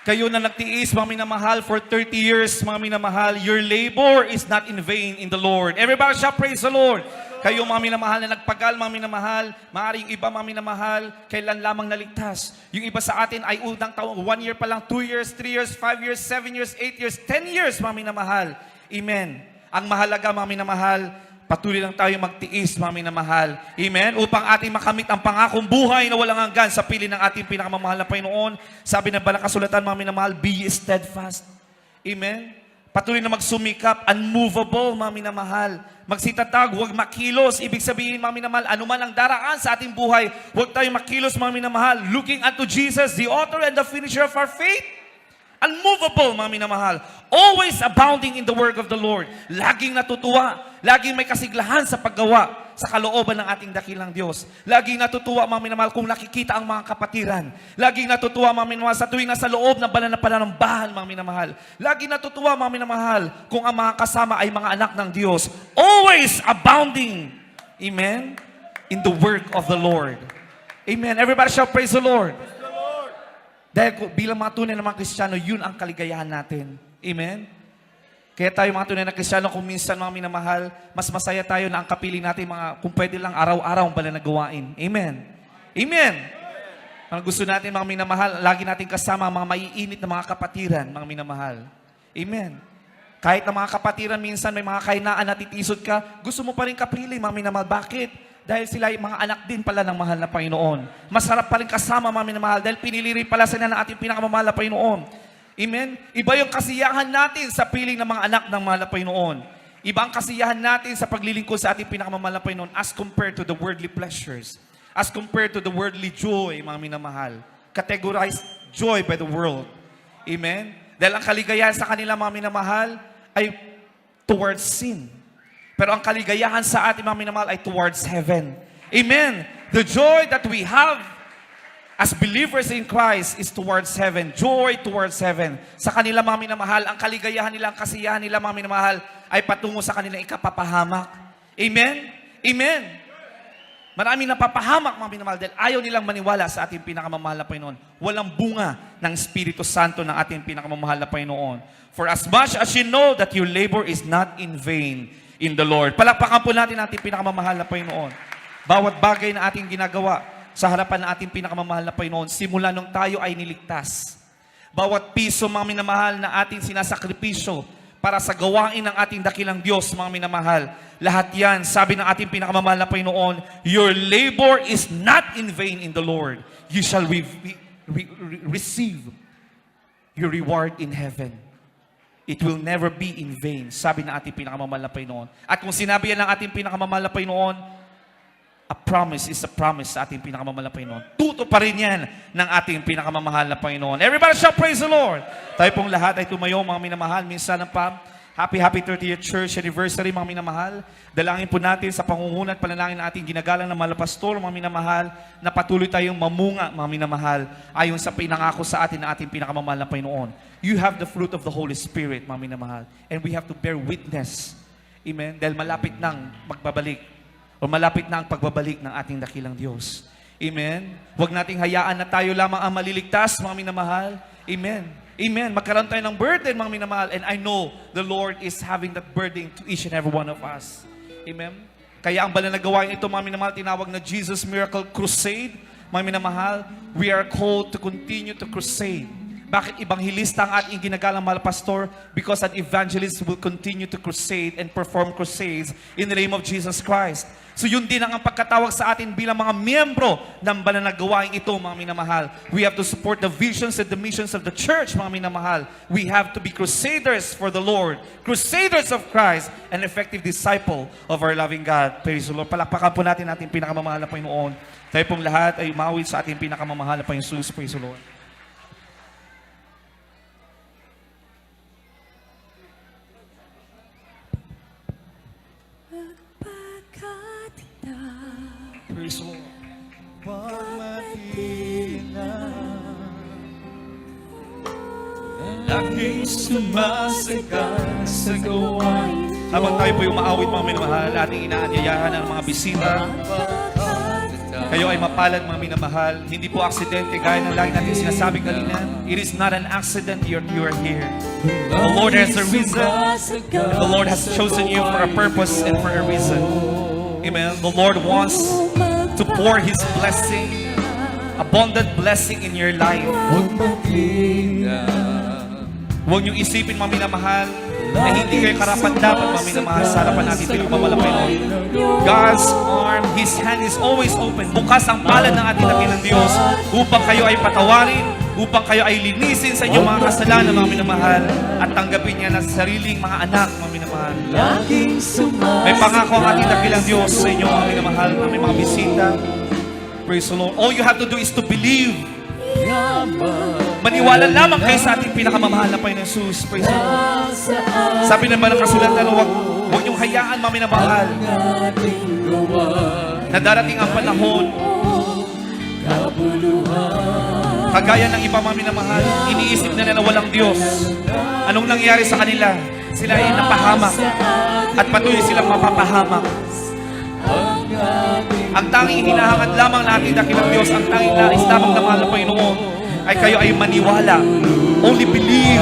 Kayo na nagtiis, mga minamahal, for 30 years, mga minamahal, your labor is not in vain in the Lord. Everybody shall praise the Lord. Kayo, mga minamahal, na nagpagal, mga minamahal, maaaring iba, mga minamahal, kailan lamang naligtas. Yung iba sa atin ay unang taon, 1 year pa lang, 2 years, 3 years, 5 years, 7 years, 8 years, 10 years, mga minamahal. Amen. Ang mahalaga, mga minamahal, patuloy lang tayo magtiis, mga minamahal. Amen? Upang ating makamit ang pangakong buhay na walang hanggan sa piling ng ating pinakamamahal na Panginoon. Sabi ng Banal Kasulatan, mga minamahal, be steadfast. Amen? Patuloy na magsumikap, unmovable, mga minamahal. Magsitatag, huwag makilos. Ibig sabihin, mga minamahal, anuman ang daraan sa ating buhay, huwag tayong makilos, mga minamahal. Looking unto Jesus, the author and the finisher of our faith. Unmovable, mga minamahal. Always abounding in the work of the Lord. Laging natutuwa. Laging may kasiglahan sa paggawa sa kalooban ng ating dakilang Diyos. Laging natutuwa, mga minamahal, kung nakikita ang mga kapatiran. Laging natutuwa, mga minamahal, sa tuwing nasa loob ng banal na pananambahan, mga minamahal. Laging natutuwa, mga minamahal, kung ang mga kasama ay mga anak ng Diyos. Always abounding, amen, in the work of the Lord. Amen. Everybody shall praise the Lord. Dahil bilang mga tunay na mga Kristiyano, yun ang kaligayahan natin. Amen. Kaya tayo mga tunay na Kristiyano, kung minsan mga minamahal, mas masaya tayo na ang kapiling natin mga, kung pwede lang araw-araw ang banal na gawain. Amen. Amen. Ang gusto natin mga minamahal, lagi natin kasama ang mga maiinit na mga kapatiran, mga minamahal. Amen. Kahit na mga kapatiran, minsan may mga kainaan na titisod ka, gusto mo pa rin kapili, mga minamahal. Bakit? Dahil sila ay mga anak din pala ng mahal na Panginoon. Masarap pa rin kasama, mga minamahal, dahil pinili rin pala sila ng ating pinakamamahal na Panginoon. Amen? Iba yung kasiyahan natin sa piling ng mga anak ng mahal na Panginoon. Iba ang kasiyahan natin sa paglilingkod sa ating pinakamamahal na Panginoon as compared to the worldly pleasures. As compared to the worldly joy, mga minamahal. Categorized joy by the world. Amen? Dahil ang kaligayahan sa kanila, mga minamahal, ay towards sin. Pero ang kaligayahan sa ating mga minamahal ay towards heaven. Amen? The joy that we have as believers in Christ is towards heaven. Joy towards heaven. Sa kanila mga minamahal, ang kaligayahan nila, ang kasiyahan nila mga minamahal ay patungo sa kanilang ikapapahamak. Amen? Amen. Maraming napapahamak mga minamahal dahil ayaw nilang maniwala sa ating pinakamamahal na Panginoon. Walang bunga ng Espiritu Santo ng ating pinakamamahal na Panginoon. For as much as you know that your labor is not in vain in the Lord. Palakpakan po natin ang ating pinakamamahal na Panginoon. Bawat bagay na ating ginagawa sa harapan ng ating pinakamamahal na Panginoon, simula nung tayo ay niligtas. Bawat piso, mga minamahal, na ating sinasakripisyo para sa gawain ng ating dakilang Diyos, mga minamahal, lahat yan, sabi ng ating pinakamamahal na Panginoon, your labor is not in vain in the Lord. You shall receive your reward in heaven. It will never be in vain, sabi ng ating pinakamamahal na Panginoon. At kung sinabi yan ng ating pinakamamahal na Panginoon, a promise is a promise sa ating pinakamamahal na Panginoon. Tuto pa rin yan ng ating pinakamamahal na Panginoon. Everybody shall praise the Lord. Tayo pong lahat ay tumayo, mga minamahal. Minsan pa, happy 30th church anniversary, mga minamahal. Dalangin po natin sa pangunguna at panalangin na ating ginagalang na mahal na pastor, mga minamahal, na patuloy tayong mamunga, mga minamahal, ayon sa pinangako sa atin ng ating pinakamamahal na Panginoon. You have the fruit of the Holy Spirit, mga minamahal. And we have to bear witness. Amen? Dahil malapit nang magbabalik o malapit na ang pagbabalik ng ating dakilang Diyos. Amen? Huwag nating hayaan na tayo lamang ang maliligtas, mga minamahal. Amen. Amen. Magkaroon tayo ng burden, mga minamahal. And I know the Lord is having that burden to each and every one of us. Amen? Kaya ang banal na gawain ito, mga minamahal, tinawag na Jesus Miracle Crusade. Mga minamahal, we are called to continue to crusade. Bakit ebanghilista ang ating ginagalang mahal pastor? Because an evangelist will continue to crusade and perform crusades in the name of Jesus Christ. So yun din ang pagkatawag sa atin bilang mga miyembro ng banal na gawain ito, mga minamahal. We have to support the visions and the missions of the church, mga minamahal. We have to be crusaders for the Lord, crusaders of Christ, an effective disciple of our loving God. Praise the Lord. Palakpakan po natin ating pinakamamahal na Panginoon. Tayo pong lahat ay umawit sa ating pinakamamahal na Panginoon. Praise the Lord. Praise the Lord. Laging sumasagal sa gawain. Habang tayo po yung maawit, mga minamahal, ating inaanyayahan ang mga bisita. Kayo ay mapalad, mga minamahal. Hindi po aksidente, gaya ng lagi natin sinasabi kanina. It is not an accident you are here. The Lord has a reason. The Lord has chosen you for a purpose and for a reason. Amen. The Lord wants to pour His blessing, abundant blessing in your life. Huwag niyong isipin, mga minamahal, na hindi kayo karapat-dapat, mga minamahal, sa harapan natin pinagmamalapay noon. God's arm, His hand is always open. Bukas ang palad ng ating dakilang Diyos upang kayo ay patawarin, upang kayo ay linisin sa inyong mga kasalanan, mga minamahal, at tanggapin niya na sariling mga anak, mga minamahal. May pangako ang ating dakilang Diyos sa inyong mga minamahal, na may mga bisita. Praise the Lord. All you have to do is to believe. Maniwala lamang kayo sa ating pinakamamahal na Panginoon Jesus. Praise the Lord. Sabi naman ng kasulatan, huwag niyong hayaan, mga minamahal, na darating ang panahon, kagaya ng iba, mga minamahal, iniisip nila na walang Diyos. Anong nangyari sa kanila? Sila ay napahamak at patuloy silang mapapahamak. Ang tanging hinahangad lamang natin dakilang Diyos, ang tanging nais lamang na mahal na Panginoon, ay kayo ay maniwala. Only believe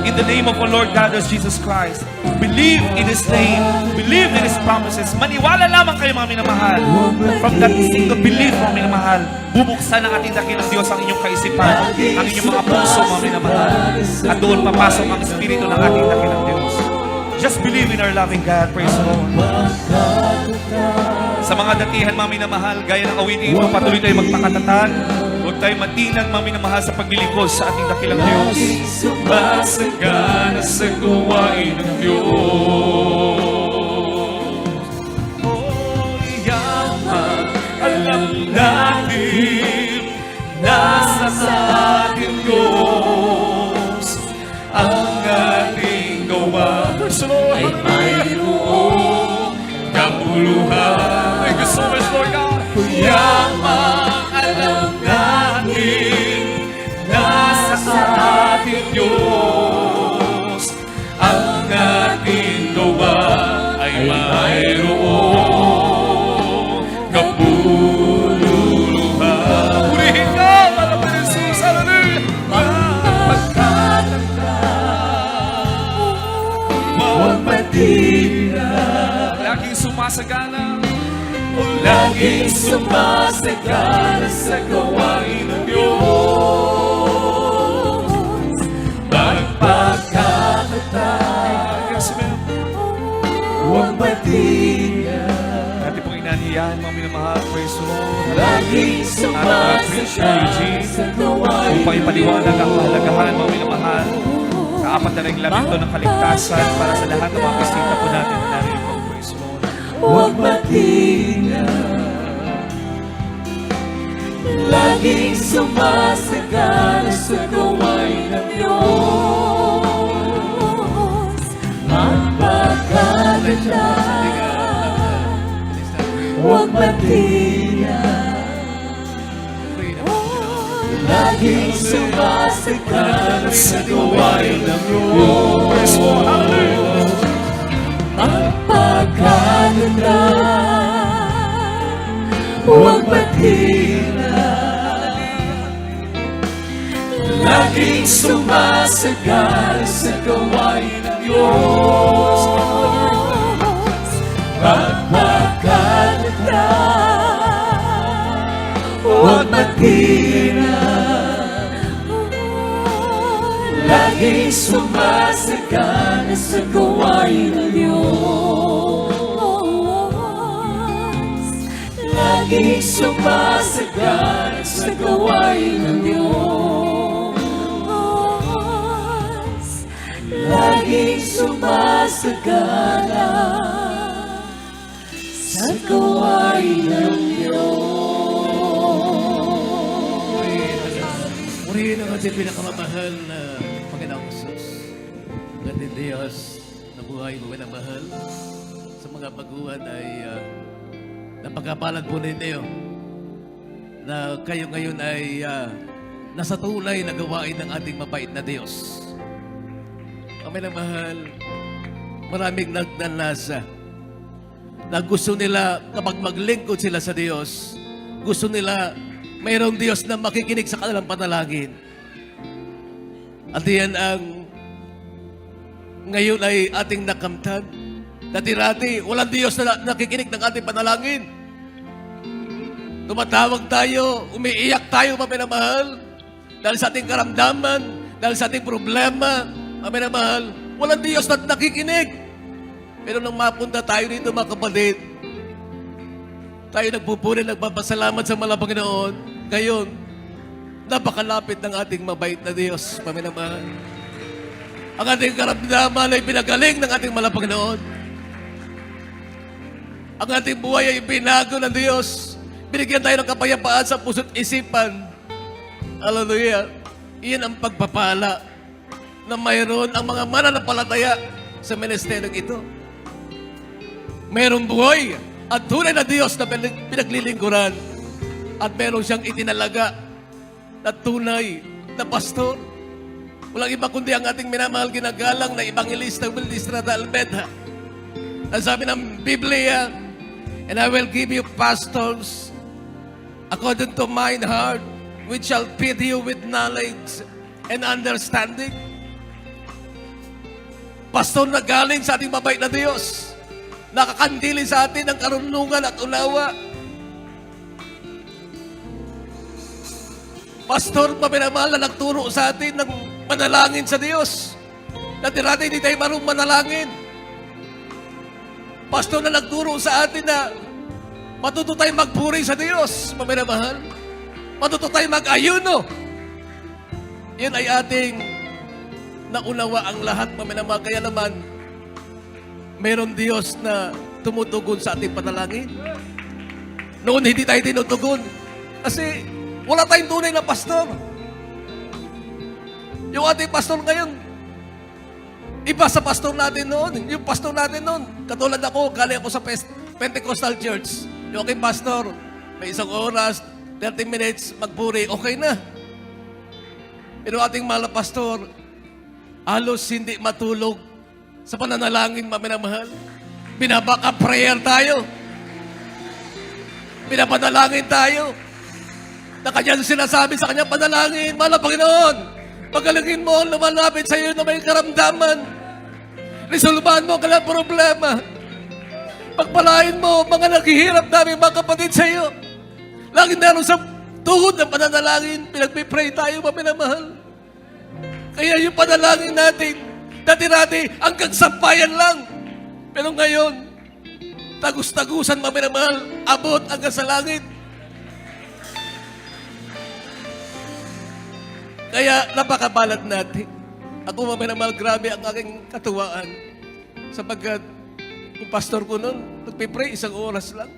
in the name of our Lord God as Jesus Christ. Believe in His name. Believe in His promises. Maniwala lamang kayo, mga minamahal. From that single belief, mga minamahal, bubuksan ng ating dakilang Diyos ang inyong kaisipan, ang inyong mga puso, mga minamahal. At doon papasok ang Espiritu ng ating dakilang Diyos. Just believe in our loving God. Praise the Lord. Sa mga datihan, mga minamahal, gaya ng awiting ito, patuloy tayo magpakatatag. Huwag tayo matinag, mga minamahal, sa paglilingkod sa ating dakilang Diyos. Sumasagana sa gawain ng Diyos. Oh, yaman, alam natin, nasa sa ating Diyos ang ating gawa. Ay mayroong kapuluhan. Thank you so much, Lord God. Yamang alam natin, nasa sa ating Diyos ang ating gawa ay mayroong kapuluhan. Purihin ka, Panginoon Jesus, hallelujah! Laging sumasagana, laging sumasagana sa gawain ng Diyos. Magpagkatatag, huwag matinag. Dati pong inaniyahan, mga minamahal, praise the Lord. Laging sumasagana sa gawain ng Diyos. Upang ipaliwanag ang kahalagahan, mga minamahal, kaapat na rin lamito ng kaligtasan para sa lahat ng mga kasita po natin na narito. Praise the Lord. Huwag matinag, laging sumasagana sa gawain ng Diyos. Magpagkatatag, huwag matinag, laging sumasagana sa gawain ng Diyos. Magpagkatatag, huwag matinag, laging sumasagana sa gawain ng Diyos. Magpagkatatag, huwag matinag, laging sumasagana sa gawain ng Diyos. Laging sumasagana sa gawain ng Diyos. Laging sumasagana sa gawain ng Diyos. Purihin ang ating pinakamamahal na Panginoong Jesus. Ang ating Diyos na buhay mo minamahal. Sa mga baguhan ay napagkapalan po ninyo na kayo ngayon ay nasa tulay na gawain ng ating mabait na Diyos. Ang minamahal, maraming nagnanasa na gusto nila kapag maglingkod sila sa Diyos, gusto nila mayroong Diyos na makikinig sa kanilang panalangin. At yan ang ngayon ay ating nakamtan. Dati-rati, walang Diyos na nakikinig ng ating panalangin. Tumatawag tayo, umiiyak tayo, maminamahal, dahil sa ating karamdaman, dahil sa ating problema, maminamahal, walang Diyos na nakikinig. Pero nang mapunta tayo dito, mga kapatid, tayo nagpupuri, nagpapasalamat sa mga Panginoon. Ngayon, napakalapit ng ating mabait na Diyos, paminamahal. Ang ating karamdaman ay pinagaling ng ating mga Panginoon. Ang ating buhay ay binago ng Diyos. Binigyan tayo ng kapayapaan sa puso't isipan. Hallelujah. Iyan ang pagpapala na mayroon ang mga mananampalataya sa ministeryong ito. Mayroong buhay at tunay na Diyos na pinaglilingkuran at meron siyang itinalaga na tunay na pastor. Walang iba kundi ang ating minamahal ginagalang na Evangelista Will Estrada Almeida. Ang sabi ng Biblia, and I will give you pastors according to mine heart, which shall feed you with knowledge and understanding. Pastor na galing sa ating mabait na Diyos, nakakandili sa atin ng karunungan at unawa. Pastor, mapinamahal na nagturo sa atin ng manalangin sa Diyos. Dati hindi tayo marunong manalangin. Pastor na nagturo sa atin na matuto tayo magpuri sa Diyos, mapinamahal. Matuto tayo mag-ayuno. Yan ay ating naunawa ang lahat, mapinamahal. Kaya naman, mayroon Diyos na tumutugon sa ating panalangin. Noon hindi tayo tinutugon. Kasi wala tayong tunay na pastor. Yung ating pastor ngayon, iba sa pastor natin noon. Yung pastor natin noon, katulad ako, galing ako sa Pentecostal Church. Yung aking pastor, may 1 oras, 30 minutes, magpuri, okay na. Pero ating mahal na pastor, halos hindi matulog sa pananalangin, maminamahal. Binabaka prayer tayo. Binapanalangin tayo. Na kanya sinasabi sa kanya, panalangin, mahal na Panginoon, pagalingin mo, lumalapit sa iyo na may karamdaman. Resolbahan mo ang kanilang problema. Pagpalain mo, mga naghihirap namin, mga kapatid sa iyo. Laging meron sa tuhod ng pananalangin, pinagpipray tayo, maminamahal. Kaya yung panalangin natin, dati-dati, hanggang sampayan lang. Pero ngayon, tagus-tagusan, maminamahal, abot hanggang sa langit. Kaya napakabalat natin. Ako maminamahal, grabe ang aking katuwaan. Sapagkat yung pastor ko noon, nagpipray 1 oras lang.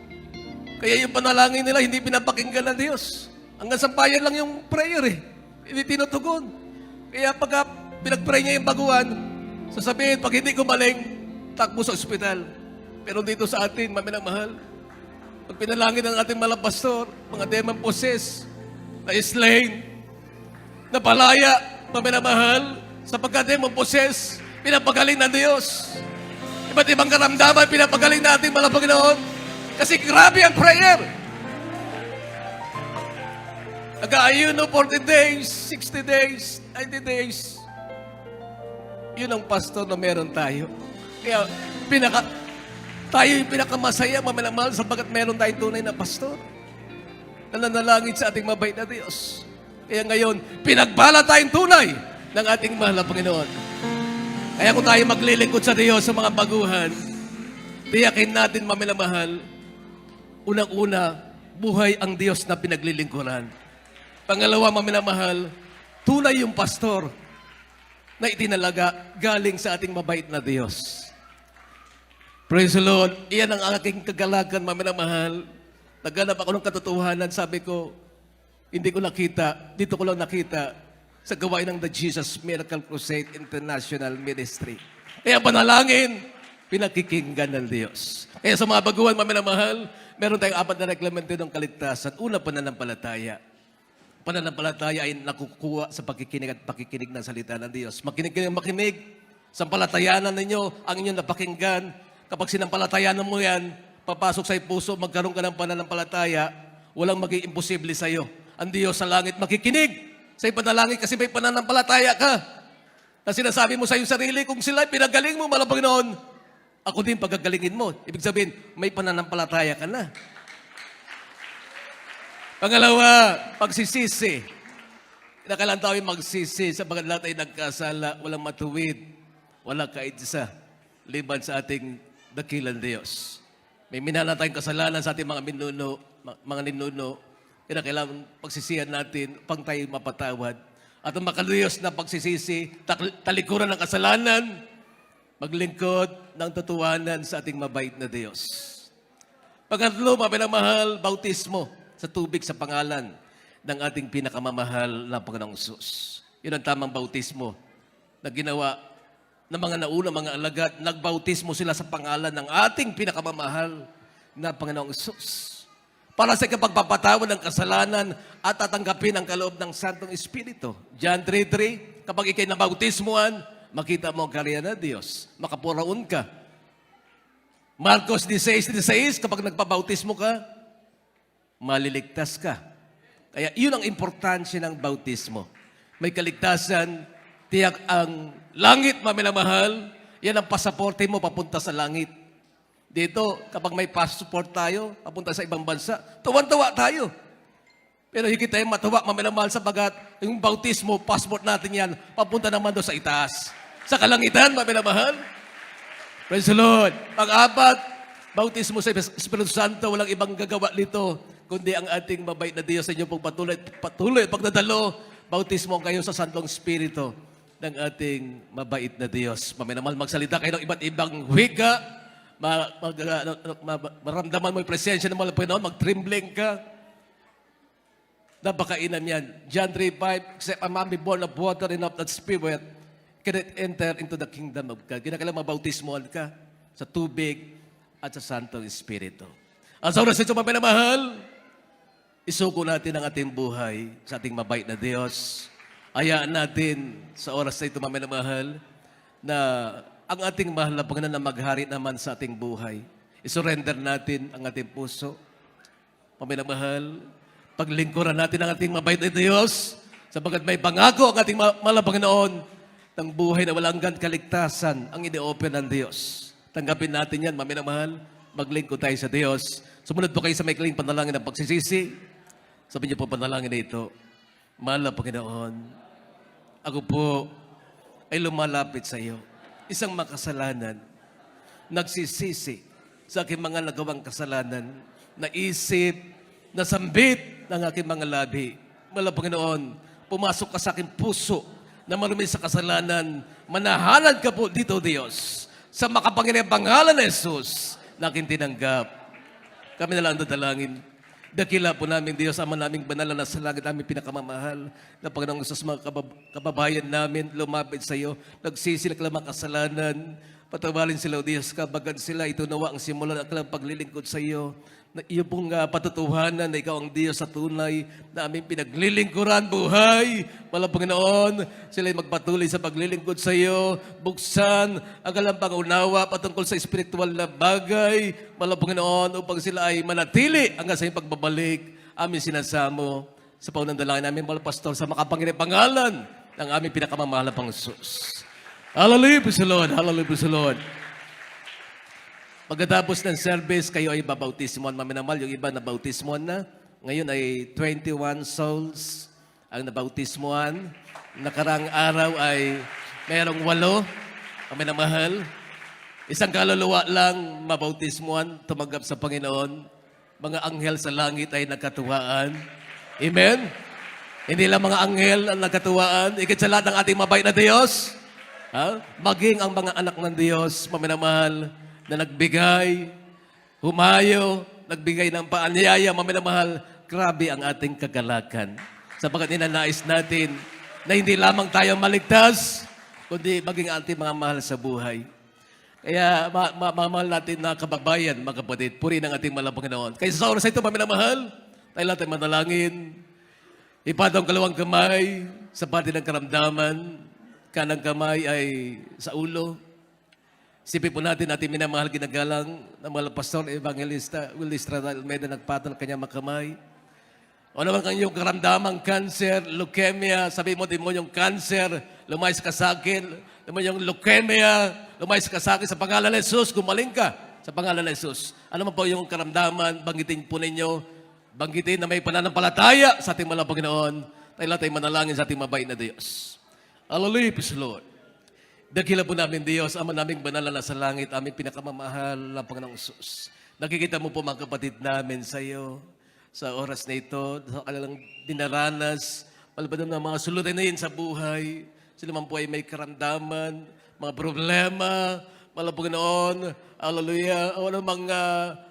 Kaya yung panalangin nila, hindi pinapakinggan ng Diyos. Hanggang sampayan lang yung prayer eh. Hindi tinutugon. Kaya pagka pinagpray niya yung baguhan, sasabihin, pag hindi gumaling, takbo sa ospital. Pero dito sa atin, maminamahal, pag pinalangin ng ating mga pastor, mga demon possessed, na slain, na palaya, maminamahal, sapagkat demon possessed, pinapagaling ng Diyos. Iba't ibang karamdaman, pinapagaling natin mga Panginoon. Kasi grabe ang prayer. Nag-aayuno 40 days, 60 days, 90 days. Yun ang pastor na meron tayo. Kaya tayo yung pinakamasaya, maminamahal, sapagkat meron tayong tunay na pastor na nanalangin sa ating mabait na Diyos. Kaya ngayon, pinagbala tayong tunay ng ating mahal na Panginoon. Kaya kung tayo maglilingkod sa Diyos sa mga baguhan, tiyakin natin, maminamahal, unang-una, buhay ang Diyos na pinaglilingkuran. Pangalawa, maminamahal, tunay yung pastor na itinalaga galing sa ating mabait na Diyos. Praise the Lord. Iyan ang aking kagalakan, maminamahal. Naghanap ako ng katotohanan. Sabi ko, hindi ko nakita, dito ko lang nakita sa gawain ng The Jesus Miracle Crusade International Ministry. Kaya panalangin, pinakikinggan ng Diyos. Kaya sa mga baguhan, maminamahal, meron tayong 4 na reglamento ng kaligtasan. Una, pananampalataya. Pananampalataya ay nakukuha sa pakikinig at pakikinig ng salita ng Diyos. Makinig kayo, makinig. Sampalatayanan ninyo ang inyong napakinggan. Kapag sinampalatayanan mo yan, papasok sa puso, magkaroon ka ng pananampalataya, walang maging imposible sa iyo. Ang Diyos sa langit makikinig sa ipanalangin kasi may pananampalataya ka. Na sinasabi mo sa iyong sarili, kung sila pinagaling mo, mahal na Panginoon, ako din pagagalingin mo. Ibig sabihin, may pananampalataya ka na. Pangalawa, pagsisisi. Kailangan tayo magsisi sa mga lahat ay nagkasala, walang matuwid, walang kaitsa, liban sa ating dakilang Diyos. May minana tayong kasalanan sa ating mga ninuno. Kailangan pagsisihan natin pang tayo mapatawad. At ang makaluyos na pagsisisi, talikuran ng kasalanan, maglingkod ng totohanan sa ating mabait na Diyos. Pangatlo, mapinamahal, bautismo sa tubig sa pangalan ng ating pinakamamahal na Panginoong Hesus. Yun ang tamang bautismo na ginawa ng mga nauna, mga alagad. Nagbautismo sila sa pangalan ng ating pinakamamahal na Panginoong Isus. Para sa kapagpapatawad ng kasalanan at tatanggapin ang kaloob ng Santong Espiritu. John 3:3, kapag ikay nabautismuan, makita mo ang karya ng Diyos. Makapuraon ka. Marcos 16:16, kapag nagpabautismo ka, maliligtas ka. Kaya yun ang importansya ng bautismo. May kaligtasan, tiyak ang langit, maminamahal, yan ang pasaporte mo papunta sa langit. Dito, kapag may passport tayo, papunta sa ibang bansa, tuwan-tuwa tayo. Pero higit tayo matuwa, maminamahal, sapagat yung bautismo, passport natin yan, papunta naman doon sa itaas. Sa kalangitan, maminamahal. Praise the Lord. Pang-apat, bautismo sa Espiritu Santo, walang ibang gagawa nito, kundi ang ating mabait na Diyos sa inyo pong patuloy at pagdadalo, bautismo kayo sa Santong Espiritu ng ating mabait na Diyos. Maminamahal, magsalita kayo ng iba't ibang wika, maramdaman mo yung presensya ng mga Panginoon, mag-trembling ka. Napakainam yan. John 3:5, except a man be born of water and of that Spirit, cannot enter into the kingdom of God. Ginakailangan mabautismoan ka sa tubig at sa Santong Espiritu. Ang sa oras ito, maminamahal, isuko natin ang ating buhay sa ating mabait na Diyos. Hayaan natin sa oras na ito, maminamahal, na ang ating mahal na Panginoon na maghari naman sa ating buhay. Isurrender natin ang ating puso. Maminamahal, paglingkuran natin ang ating mabait na Diyos, sapagat may pangako ang ating mahal na Panginoon ng buhay na walang hanggan kaligtasan ang ine-open ng Diyos. Tanggapin natin yan, maminamahal. Maglingkod tayo sa Diyos. Sumunod po kayo sa maikling panalangin ng pagsisisi. Sabi niyo po panalangin na ito, mahal na Panginoon, ako po ay lumalapit sa iyo. Isang makasalanan, nagsisisi sa aking mga nagawang kasalanan, naisip, nasambit ng aking mga labi. Mahal na Panginoon, pumasok ka sa aking puso na marumi sa kasalanan. Manahalan ka po dito, Diyos, sa makapangyarihang pangalan ni Jesus na aking tinanggap. Kami na lang dadalangin. Dakila po namin, Diyos, Ama naming banal na sa langit, aming pinakamamahal na Panginoong Isus, mga kababayan namin, lumapit sa iyo, nagsisilik lang mga kasalanan, patawarin sila, O Diyos, kabagad sila, ito nawa ang simulan at kailang paglilingkod sa iyo, na iyo pong patutuhanan na ikaw ang Diyos sa tunay na aming pinaglilingkuran buhay. Mahal na Panginoon, sila ay magpatuloy sa paglilingkod sa iyo, buksan ang kalang pangunawa patungkol sa espiritual na bagay. Mahal na Panginoon, upang sila ay manatili hanggang sa iyong pagbabalik. Aming sinasamo sa paunandalangin namin, mahal Pastor, sa makapangyarihang pangalan ng aming pinakamamahal na Panginoon. Hallelujah, praise the Lord. Hallelujah, praise the Lord. Pagkatapos ng service, kayo ay babautismoan. Maminamal, yung iba nabautismoan na. Ngayon ay 21 souls ang nabautismoan. Nakarang araw ay mayroong 8. Maminamahal. Isang kaluluwa lang mabautismoan, tumanggap sa Panginoon. Mga anghel sa langit ay nagkatuwaan. Amen? Hindi lang mga anghel ang nagkatuwaan. Ikit sa lahat ng ating mabait na Diyos. Maging ang mga anak ng Diyos, maminamahal, na nagbigay, humayo, nagbigay ng paanyaya, maminamahal, grabe ang ating kagalakan. Sapagkat ninanais natin na hindi lamang tayo maligtas, kundi maging ating mga mahal sa buhay. Kaya mamahal natin na kababayan, mga kapatid, puri ng ating mahal na Panginoon. Kaya sa oras ito, maminamahal, tayo natin manalangin, ipatong kalawang kamay sa parte ng karamdaman, kanang kamay ay sa ulo. Sipin po natin ating minamahal ginagalang na mga pastor, evangelista, Will Estrada Almeida, nagpatol kanyang makamay. O naman kanyang karamdamang cancer, leukemia, sabi mo, yung cancer, lumayas ka sa akin. Yung leukemia, lumayas ka sa akin sa pangalan ng Jesus, gumaling ka sa pangalan ng Jesus. Ano man po yung karamdaman, banggitin po ninyo, banggitin na may pananampalataya sa ating mga Panginoon. Tayo lang tayo manalangin sa ating mabait na Diyos. Hallelujah, praise the Lord. Dakila po namin Diyos, Ama naming banal na sa langit, aming pinakamamahal na Panginoong Jesus. Nakikita mo po mga kapatid namin sa iyo sa oras na ito, sa kanilang dinaranas, malabad ng mga sulutan na yun sa buhay. Sila man po ay may karamdaman, mga problema, mahal Panginoon, hallelujah, o mga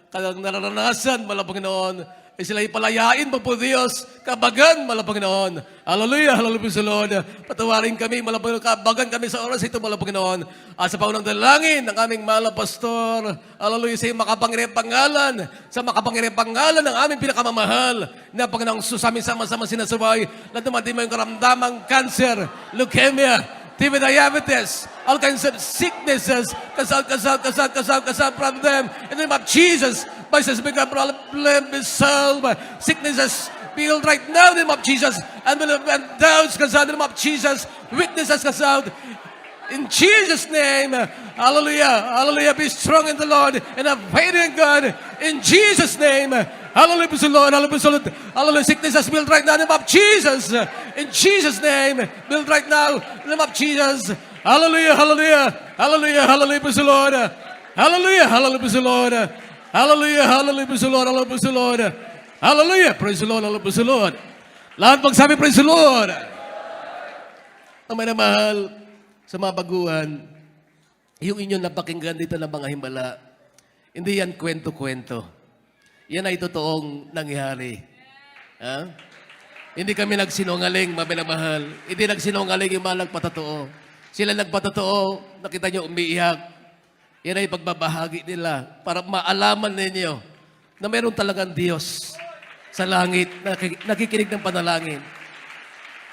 kanilang nararanasan, mahal Panginoon, ay sila'y palayain mo po Diyos, kabagan, Panginoon. Hallelujah, hallelujah sa Lord. Patawarin kami, Panginoon, kabagan kami sa oras ito, Panginoon. At sa paunang dalangin ng aming mahal na pastor, hallelujah, sa iyong makapangyarihang pangalan, sa makapangyarihang pangalan ng aming pinakamamahal, na Panginoong Sus, amin sama-sama sinasabay, na dumating mo yung karamdamang cancer, leukemia, TV diabetes, all kinds of sicknesses, kasal from them. In the name of Jesus, by His big problem be solved. Sicknesses be healed right now in the name of Jesus. And doubts, kasal in the name of Jesus. Weaknesses, kasal. In Jesus' name, hallelujah, hallelujah, be strong in the Lord and have faith in God. In Jesus' name, hallelujah, praise the Lord, hallelujah, praise the Lord. Hallelujah, sicknesses build right now in the name of Jesus. In Jesus' name, build right now in the name of Jesus. Hallelujah, hallelujah, hallelujah, hallelujah, praise the Lord. Hallelujah, hallelujah, praise the Lord. Hallelujah, hallelujah, praise the Lord, hallelujah, praise the Lord. Hallelujah, praise the Lord, hallelujah, praise the Lord. Lahat magsabi, praise the Lord. Ang minamahal sa mga baguhan, yung inyong napakinggan dito ng mga himala, hindi yan kwento-kwento. Yan ay totoong nangyari. Ha? Hindi kami nagsinungaling, maminamahal. Hindi nagsinungaling yung mga nagpatotoo. Sila nagpatotoo, nakita nyo umiiyak. Yan ay pagbabahagi nila para maalaman ninyo na meron talagang Diyos sa langit na nakikinig ng panalangin.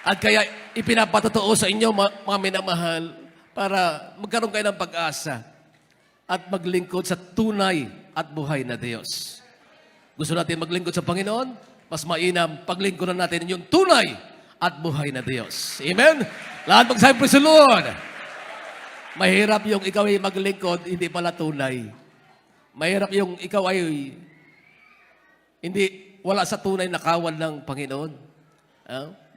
At kaya ipinapatotoo sa inyo, mga minamahal, para magkaroon kayo ng pag-asa at maglingkod sa tunay at buhay na Diyos. Gusto natin maglingkod sa Panginoon? Mas mainam, paglingkodan natin yung tunay at buhay na Diyos. Amen? Lahat magsabi, praise the Lord. Mahirap yung ikaw ay maglingkod, hindi pala tunay. Mahirap yung ikaw ay hindi, wala sa tunay na kawan ng Panginoon.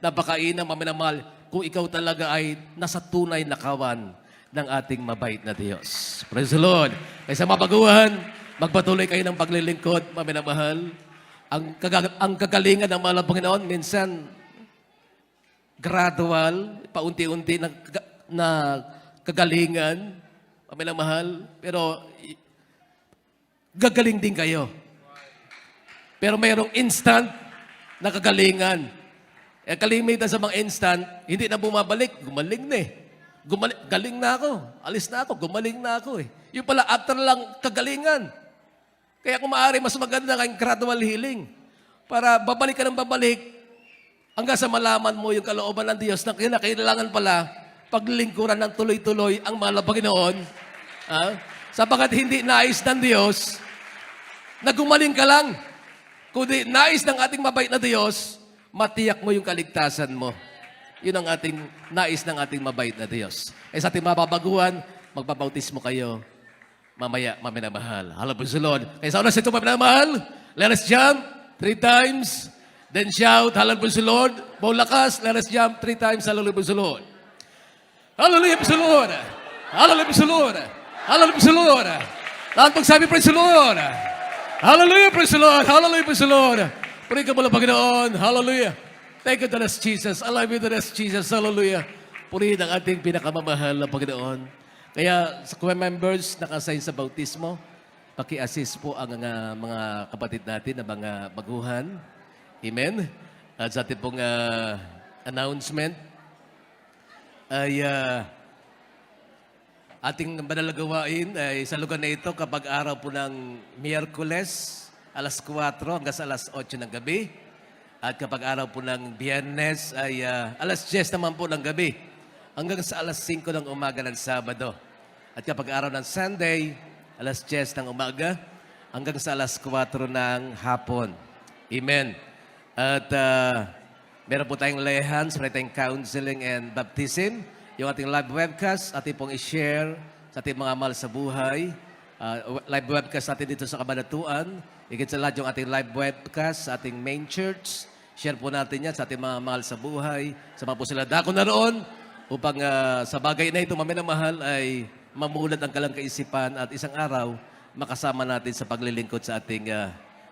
Napakainam, maminamahal, kung ikaw talaga ay nasa tunay na kawan ng ating mabait na Diyos. Praise the Lord. Kaya sa mga baguhan, magpatuloy kayo ng paglilingkod, maminamahal. Ang kagalingan ng mahal ng Panginoon, minsan, gradual, paunti-unti na kagalingan, maminamahal, pero gagaling din kayo. Pero mayroong instant na kagalingan. Kalimitan sa mga instant, hindi na bumabalik, gumaling na eh. Galing na ako, alis na ako, gumaling na ako eh. Yung pala, after lang kagalingan. Kaya kung maaari, mas maganda kayong gradual healing. Para babalik ka ng babalik, hanggang sa malaman mo yung kalooban ng Diyos na kailangan pala paglilingkuran ng tuloy-tuloy ang mahal na Panginoon. Sapagat hindi nais ng Diyos na gumaling ka lang. Kundi nais ng ating mabait na Diyos, matiyak mo yung kaligtasan mo. Yun ang ating nais ng ating mabait na Diyos. Sa ating mababaguhan, magbabautismo kayo. Mamaya, maminamahal. Hallelujah, Lord. Kaya sa oras ito, maminamahal, let us jump 3 times, then shout, hallelujah, Lord. Buong lakas, let us jump 3 times, hallelujah, Lord. Hallelujah, Lord. Hallelujah, Lord. Hallelujah, Lord. Lahat magsabi, praise the Lord. Hallelujah, praise the Lord. Hallelujah, praise the Lord. Puri ka mula, Panginoon. Hallelujah. Thank you to us, Jesus. I love you to us, Jesus. Hallelujah. Puri ng ating pinakamamahal na Panginoon. Kaya sa members naka-assign sa bautismo, paki-assist po ang mga kapatid natin na mga baguhan. Amen. At sa ating pong announcement ay ating manalagawain ay sa lugar na ito kapag araw po ng Miyerkules, alas 4 hanggang sa alas 8 ng gabi. At kapag araw po ng Biyernes ay alas 10 naman po ng gabi hanggang sa alas 5 ng umaga ng Sabado. At kapag araw ng Sunday, alas 10 ng umaga hanggang sa alas 4 ng hapon. Amen. At meron po tayong lehans, meron tayong counseling and baptism. Yung ating live webcast, ating pong i-share sa ating mga mahal sa buhay. Live webcast natin dito sa Kabanatuan. Higit sa lahat yung ating live webcast sa ating main church. Share po natin yan sa ating mga mahal sa buhay. Sama po sila dako na roon upang sa bagay na ito, maminamahal, ay mamulat ang kalang kaisipan at isang araw makasama natin sa paglilingkod sa ating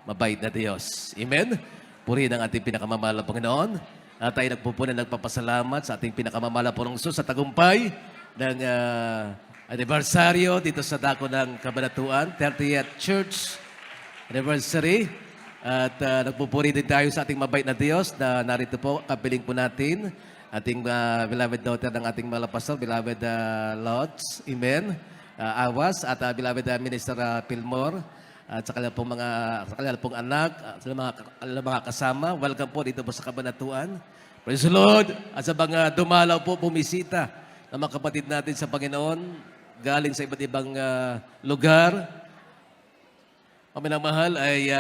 mabait na Diyos. Amen? Puri ng ating pinakamamahal na Panginoon. At tayo nagpupunan, nagpapasalamat sa ating pinakamamahal na Panginoon sa tagumpay ng anibersaryo dito sa dako ng Kabanatuan, 30th Church Anniversary. At nagpupuri din tayo sa ating mabait na Diyos na narito po, kapiling po natin, ating beloved daughter ng ating mga pastor, beloved Lods, Amen, Awas, at beloved Minister Pilmore, at sa kanilang pong anak, sa mga kasama. Welcome po dito po sa Kabanatuan. Praise the Lord! At sa mga dumalaw po, bumisita ng mga kapatid natin sa Panginoon, galing sa iba't ibang lugar. Ang minamahal ay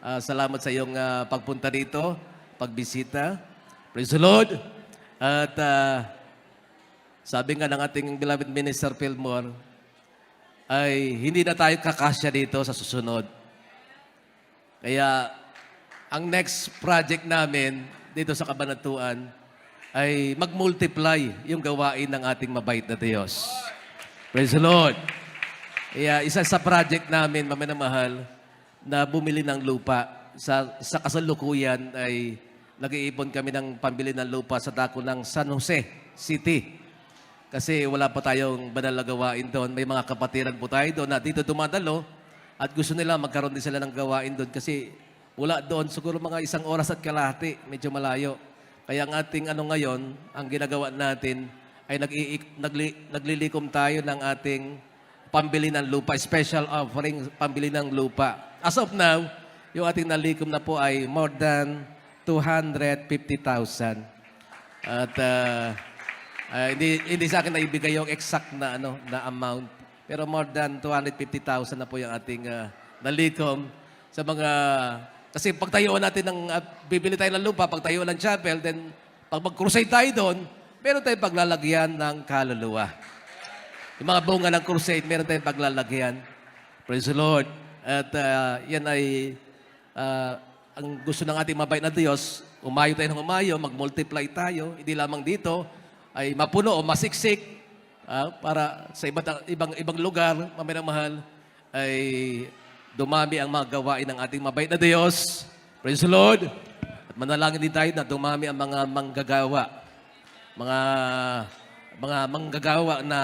salamat sa iyong pagpunta dito, pagbisita. Praise the Lord! At sabi nga ng ating beloved Minister Fillmore, ay hindi na tayo kakasya dito sa susunod. Kaya ang next project namin dito sa Kabanatuan ay mag-multiply yung gawain ng ating mabait na Diyos. Praise the Lord! Kaya isa sa project namin, maminamahal, na bumili ng lupa. Sa kasalukuyan ay nag-iipon kami ng pambili ng lupa sa dako ng San Jose City. Kasi wala pa tayong banal na gawain doon. May mga kapatiran po tayo doon na dito dumadalo at gusto nila magkaroon din sila ng gawain doon kasi wala doon siguro mga 1 oras at kalahati, medyo malayo. Kaya ang ating ngayon, ang ginagawa natin ay naglilikom tayo ng ating pambili ng lupa, special offering, pambili ng lupa. As of now, yung ating nalikom na po ay more than 250,000. At hindi sa akin naibigay yung exact na amount, pero more than 250,000 na po yung ating nalikom sa mga. Kasi pagtayuan natin bibili tayo ng lupa, pagtayuan ng chapel, then pag mag-crusade tayo doon, meron tayong paglalagyan ng kaluluwa. Yung mga bunga ng crusade, meron tayong paglalagyan. Praise the Lord. At yan ay ang gusto ng ating mabait na Diyos. Umayo tayo ng umayo, mag-multiply tayo. Hindi lamang dito ay mapuno o masiksik para sa ibang lugar, maminamahal, ay dumami ang mga gawain ng ating mabait na Diyos. Praise the Lord. At manalangin din tayo na dumami ang mga manggagawa. Mga manggagawa na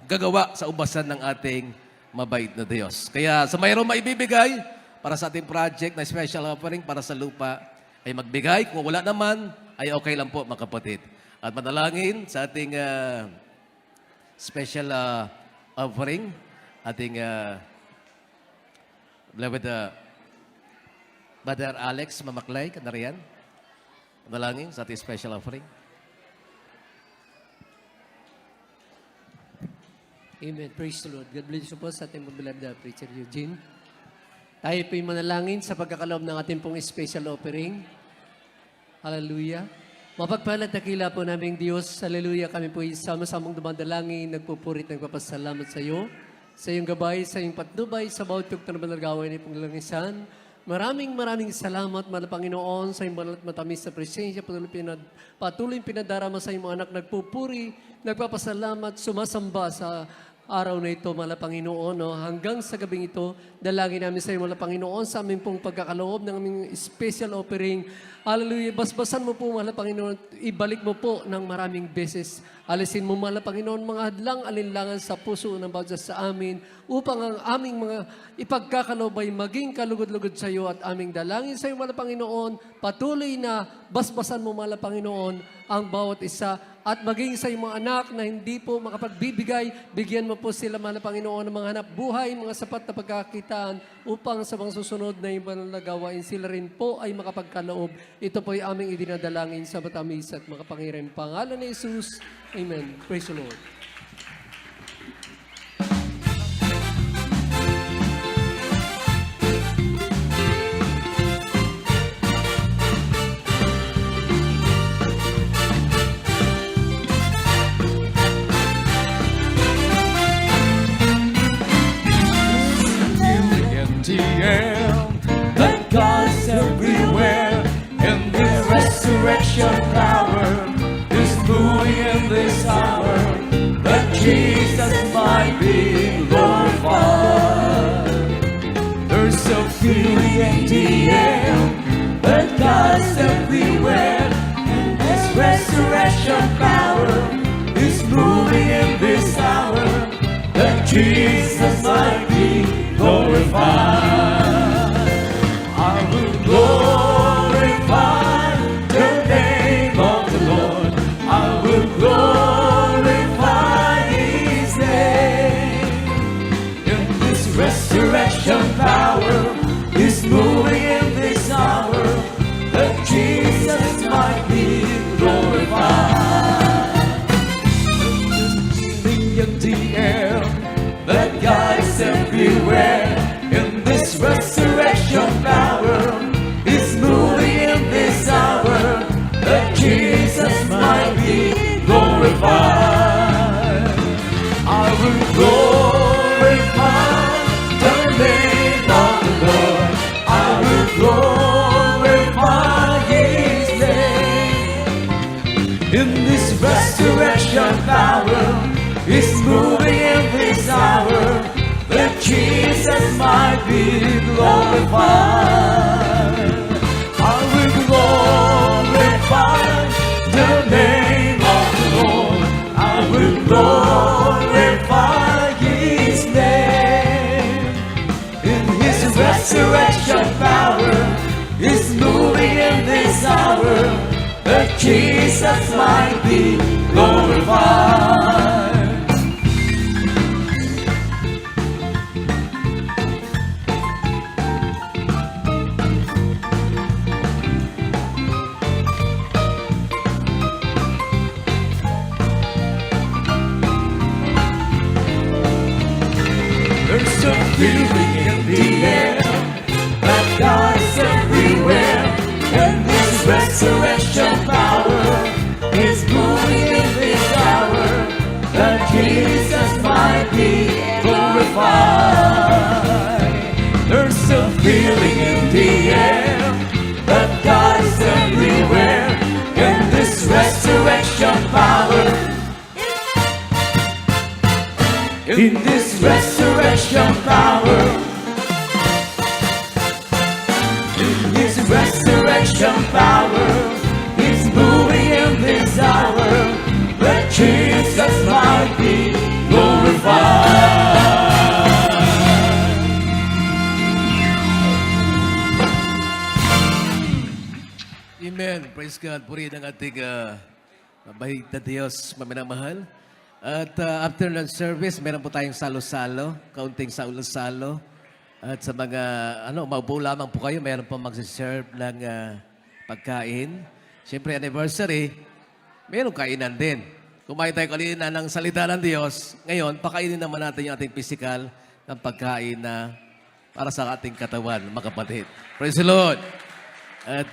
gagawa sa ubasan ng ating mabait na Diyos. Kaya sa mayroong maibibigay para sa ating project na special offering para sa lupa, ay magbigay. Kung wala naman, ay okay lang po mga kapatid. At manalangin sa ating special offering, ating beloved Brother Alex Mamaklay, kanariyan. Manalangin sa ating special offering. Amen. Praise the Lord. God bless you po sa ating beloved Preacher Eugene. Tayo po'y manalangin sa pagkakaloob ng ating pong special offering. Hallelujah. Mapagpalad dakila po naming Diyos. Hallelujah. Kami po'y sama-samang dumadalangin, nagpupurit, nagpapasalamat sa iyo. Sa iyong gabay, sa iyong patnubay, sa bawat tugtog na banalgawin ay pong langisan. Maraming salamat, Mahal na Panginoon, sa iyong banal at matamis na presensya. Patuloy pinadarama sa iyong mga anak, nagpupuri, nagpapasalamat, sumasamba sa araw na ito, Mahal na Panginoon. Hanggang sa gabing ito, dalangin namin sa iyo, Mahal na Panginoon, sa aming pong pagkakaloob ng aming special offering. Hallelujah. Basbasan mo po, Mahal na Panginoon. Ibalik mo po ng maraming beses. Alisin mo, Mahal na Panginoon, mga hadlang alinlangan sa puso ng bawat sa amin upang ang aming mga ipagkakaloob ay maging kalugod-lugod sa iyo at aming dalangin sa iyo, Mahal na Panginoon. Patuloy na basbasan mo, Mahal na Panginoon, ang bawat isa at maging sa iyong mga anak na hindi po makapagbibigay, bigyan mo po sila, Mahal na Panginoon, ng mga hanap buhay, mga sapat na pagkakitaan upang sa mga susunod na ibang gawain sila rin po ay makapagkaloob. Ito po ay aming idinadalangin sa matamis at makapangyarihan pangalan ni Jesus. Amen. Praise the Lord. But God's everywhere, and His resurrection power is moving in this hour. That Jesus might be glorified. There's a feeling in the air, but God's everywhere, and His resurrection power is moving in this hour. That Jesus might be glorified. the air. That God is everywhere in this resurrection power. He's moving in this hour. That Jesus might be glorified. I will glorify the name of the Lord. I will glorify His name. In this resurrection power, He's moving in this hour, that Jesus might be glorified. I will glorify the name of the Lord. I will glorify His name. In His resurrection power, He's moving in this hour, that Jesus might be glorified. There's a feeling in the air that God is everywhere, and this resurrection power is moving in this hour, that Jesus might be glorified. There's a feeling in the air that God is everywhere, and this resurrection power. In this resurrection power, in His resurrection power, He's moving in this hour, that Jesus might be glorified. Amen. Praise God. Purihin ang ating mabait na Diyos, maminamahal. At after ng service, meron po tayong salo-salo, kaunting salo-salo. At sa mga, maupo lamang po kayo, meron po magsiserve ng pagkain. Siyempre, anniversary, meron kainan din. Kumain tayo kanina ng salita ng Diyos. Ngayon, pakainin naman natin yung ating physical ng pagkain na para sa ating katawan, mga kapatid. Praise the Lord! At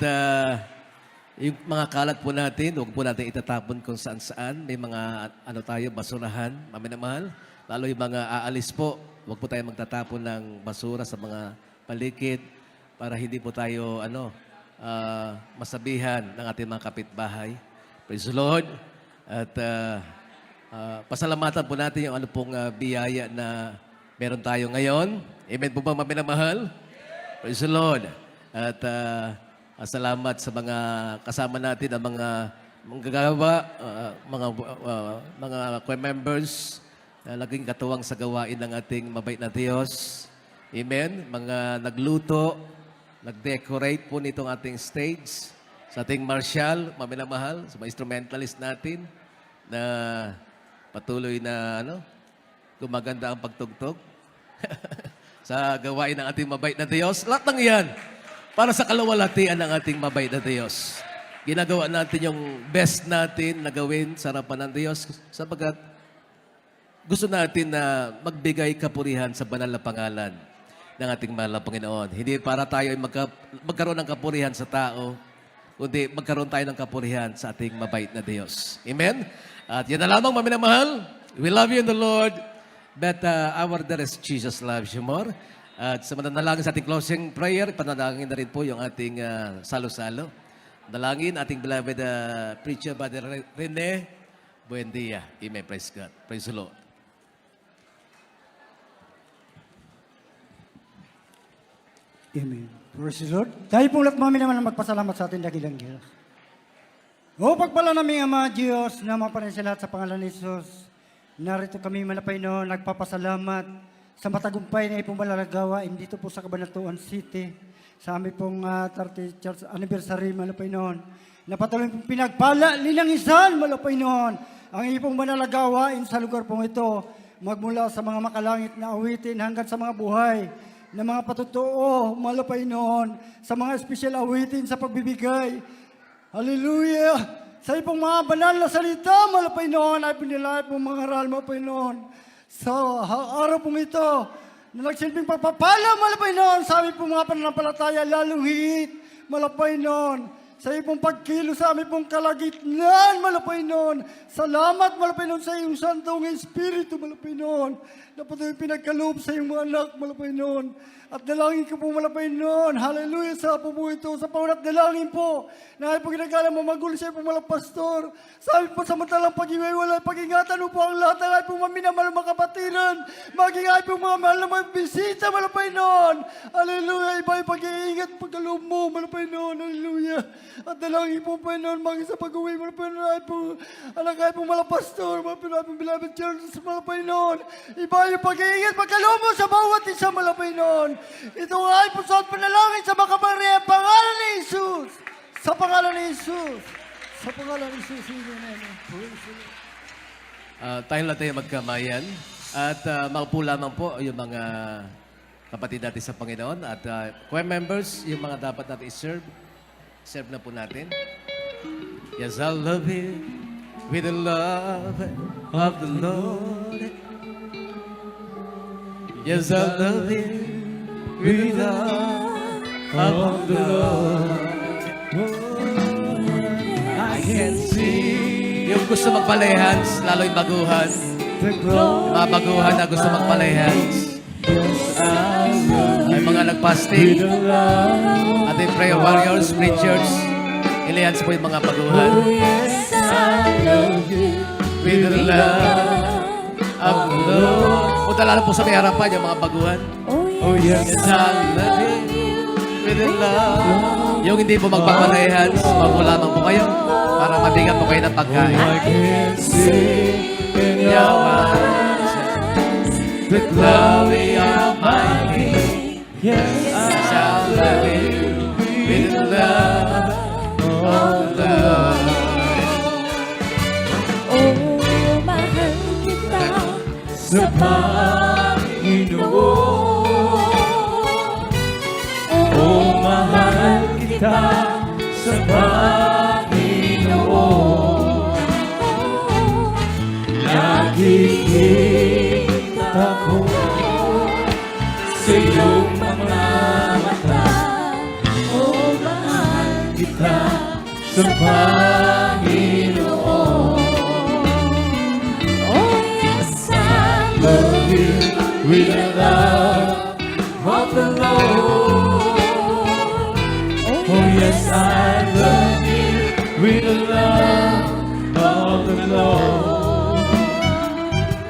yung mga kalat po natin, huwag po natin itatapon kung saan-saan. May mga basurahan, maminamahal. Lalo yung mga aalis po, huwag po tayo magtatapon ng basura sa mga paligid para hindi po tayo masabihan ng ating mga kapitbahay. Praise the Lord. At pasalamatan po natin yung biyaya na meron tayo ngayon. Amen po ba, maminamahal? Praise the Lord. At salamat sa mga kasama natin, ang mga manggagawa, mga choir members na naging katuwang sa gawain ng ating mabait na Diyos. Amen. Mga nagluto, nag-decorate po nitong ating stage. Sa ating martial, maminamahal, sa mga instrumentalist natin na patuloy na gumaganda ang pagtugtog sa gawain ng ating mabait na Diyos. Lahat ng iyan para sa kalawalhatian ng ating mabait na Diyos. Ginagawa natin yung best natin na gawin sa harapan ng Diyos sapagkat gusto natin na magbigay kapurihan sa banal na pangalan ng ating mahal na Panginoon. Hindi para tayo ay magkaroon ng kapurihan sa tao, kundi magkaroon tayo ng kapurihan sa ating mabait na Diyos. Amen? At yan na lamang, maminamahal. We love you in the Lord, but our dearest Jesus loves you more. At sa mananalangin sa ating closing prayer, panalangin na rin po yung ating salo-salo. Dalangin ating beloved preacher, Brother Rene Buendia. Amen. Praise God. Praise the Lord. Amen. Praise the Lord. Tayo pong lahat naman ang magpasalamat sa ating dakilang Diyos. O pagpala namin Ama Diyos, na mapanin sa lahat sa pangalan ni Jesus. Narito kami manapay noon, nagpapasalamat sa matagumpay na ipong malalagawain dito po sa Cabanatuan City, sa aming pong 30th anniversary, malapay noon. Napatuloy pong pinagpala, linangisan, malapay noon, ang ipong malalagawain sa lugar pong ito, magmula sa mga makalangit na awitin hanggang sa mga buhay, na mga patutuo, malapay noon, sa mga espesyal awitin sa pagbibigay. Hallelujah! Sa ipong mga banal na salita, malapay noon, ay pinilay pong mga aral, malapay noon. sa araw pong ito na nagsilbing pagpapala, malapay noon, sa aming pong mga pananampalataya, lalong higit, malapay noon, sa iyong pong pagkilo sa aming pong kalagitnaan, malapay noon. Salamat, malapay noon sa iyong Santong Espiritu, malapay noon. Na patuloy pinagkaloob sa iyong mga anak, malapay noon. At dalangin ko po malapay noon. Hallelujah sa po po ito. Sa pangarap dalangin po. Na ay po ginagala mo magulo sa iyong pong mga pastor. Sabi po samantalang pag-iwaywalay, pag-ingatan mo po ang lahat ng ay po maminamahal mga kapatiran. Maging ay po mga mahal na mga bisita, malapay noon. Hallelujah. Iba yung pag-iingat, pagkaloob mo, malapay noon. Hallelujah. At dalangin po pa noon, maging sa pag-uwi, malapay noon ay po, anak ay po mga pastor, malapay noon ay po beloved churches, malapay noon. Iba yung pag-iingat, pagkaloob mo sa bawat isa, malapay noon. Ito ay po sa panalangin sa mga kabarya, pangalan ni Jesus. Sa pangalan ni Jesus. Sa pangalan ni Jesus. Tayo lang tayo magkamayan. At maupo lamang po yung mga kapatid natin sa Panginoon. At choir members, yung mga dapat natin i-serve. Serve na po natin. Yes, I love you with the love of the Lord. Yes, I love you with the love of the Lord. I can see. Yung gusto magpalehans, lalo yung baguhan. Yung mga baguhan na gusto magpalehans. Ay mga nagpasting. Ating prayer warriors, preachers. Ilihans po yung mga baguhan. With the love of the Lord. Punta lalo po sa may harapan yung mga baguhan. Oh yes, I love you with the love. Yung hindi po magpapalehans, mabuo lamang po kayo para mabigyan po kayo ng pagkain. I can see in your eyes the glory of my King. Yes, I love you with the love of the Lord. Oh, mahal kita sa Panginoon. Oh, mahal kita sa Panginoon. Nakikita ko sa iyong mga mata. Oh, mahal kita sa Panginoon. Oh, yes, I love you with the love of the Lord. Oh, yes, I love you with the love of the Lord.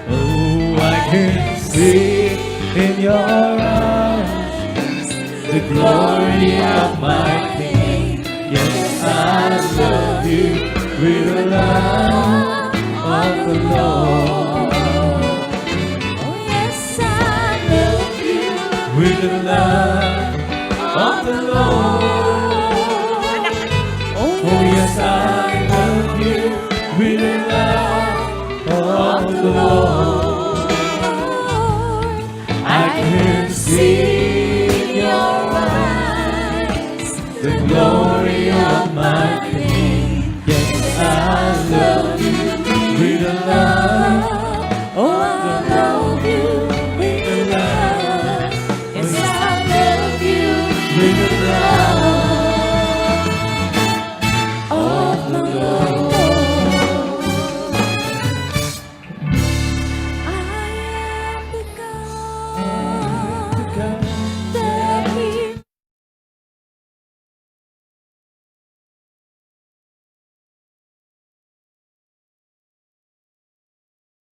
Oh, I can see in your eyes the glory of my King. Yes, I love you with the love of the Lord. Oh, yes, I love you with the love of the Lord. Oh, yes, I love you with the love of the Lord. I can see in your eyes the glory of my King. Yes, I love you with the love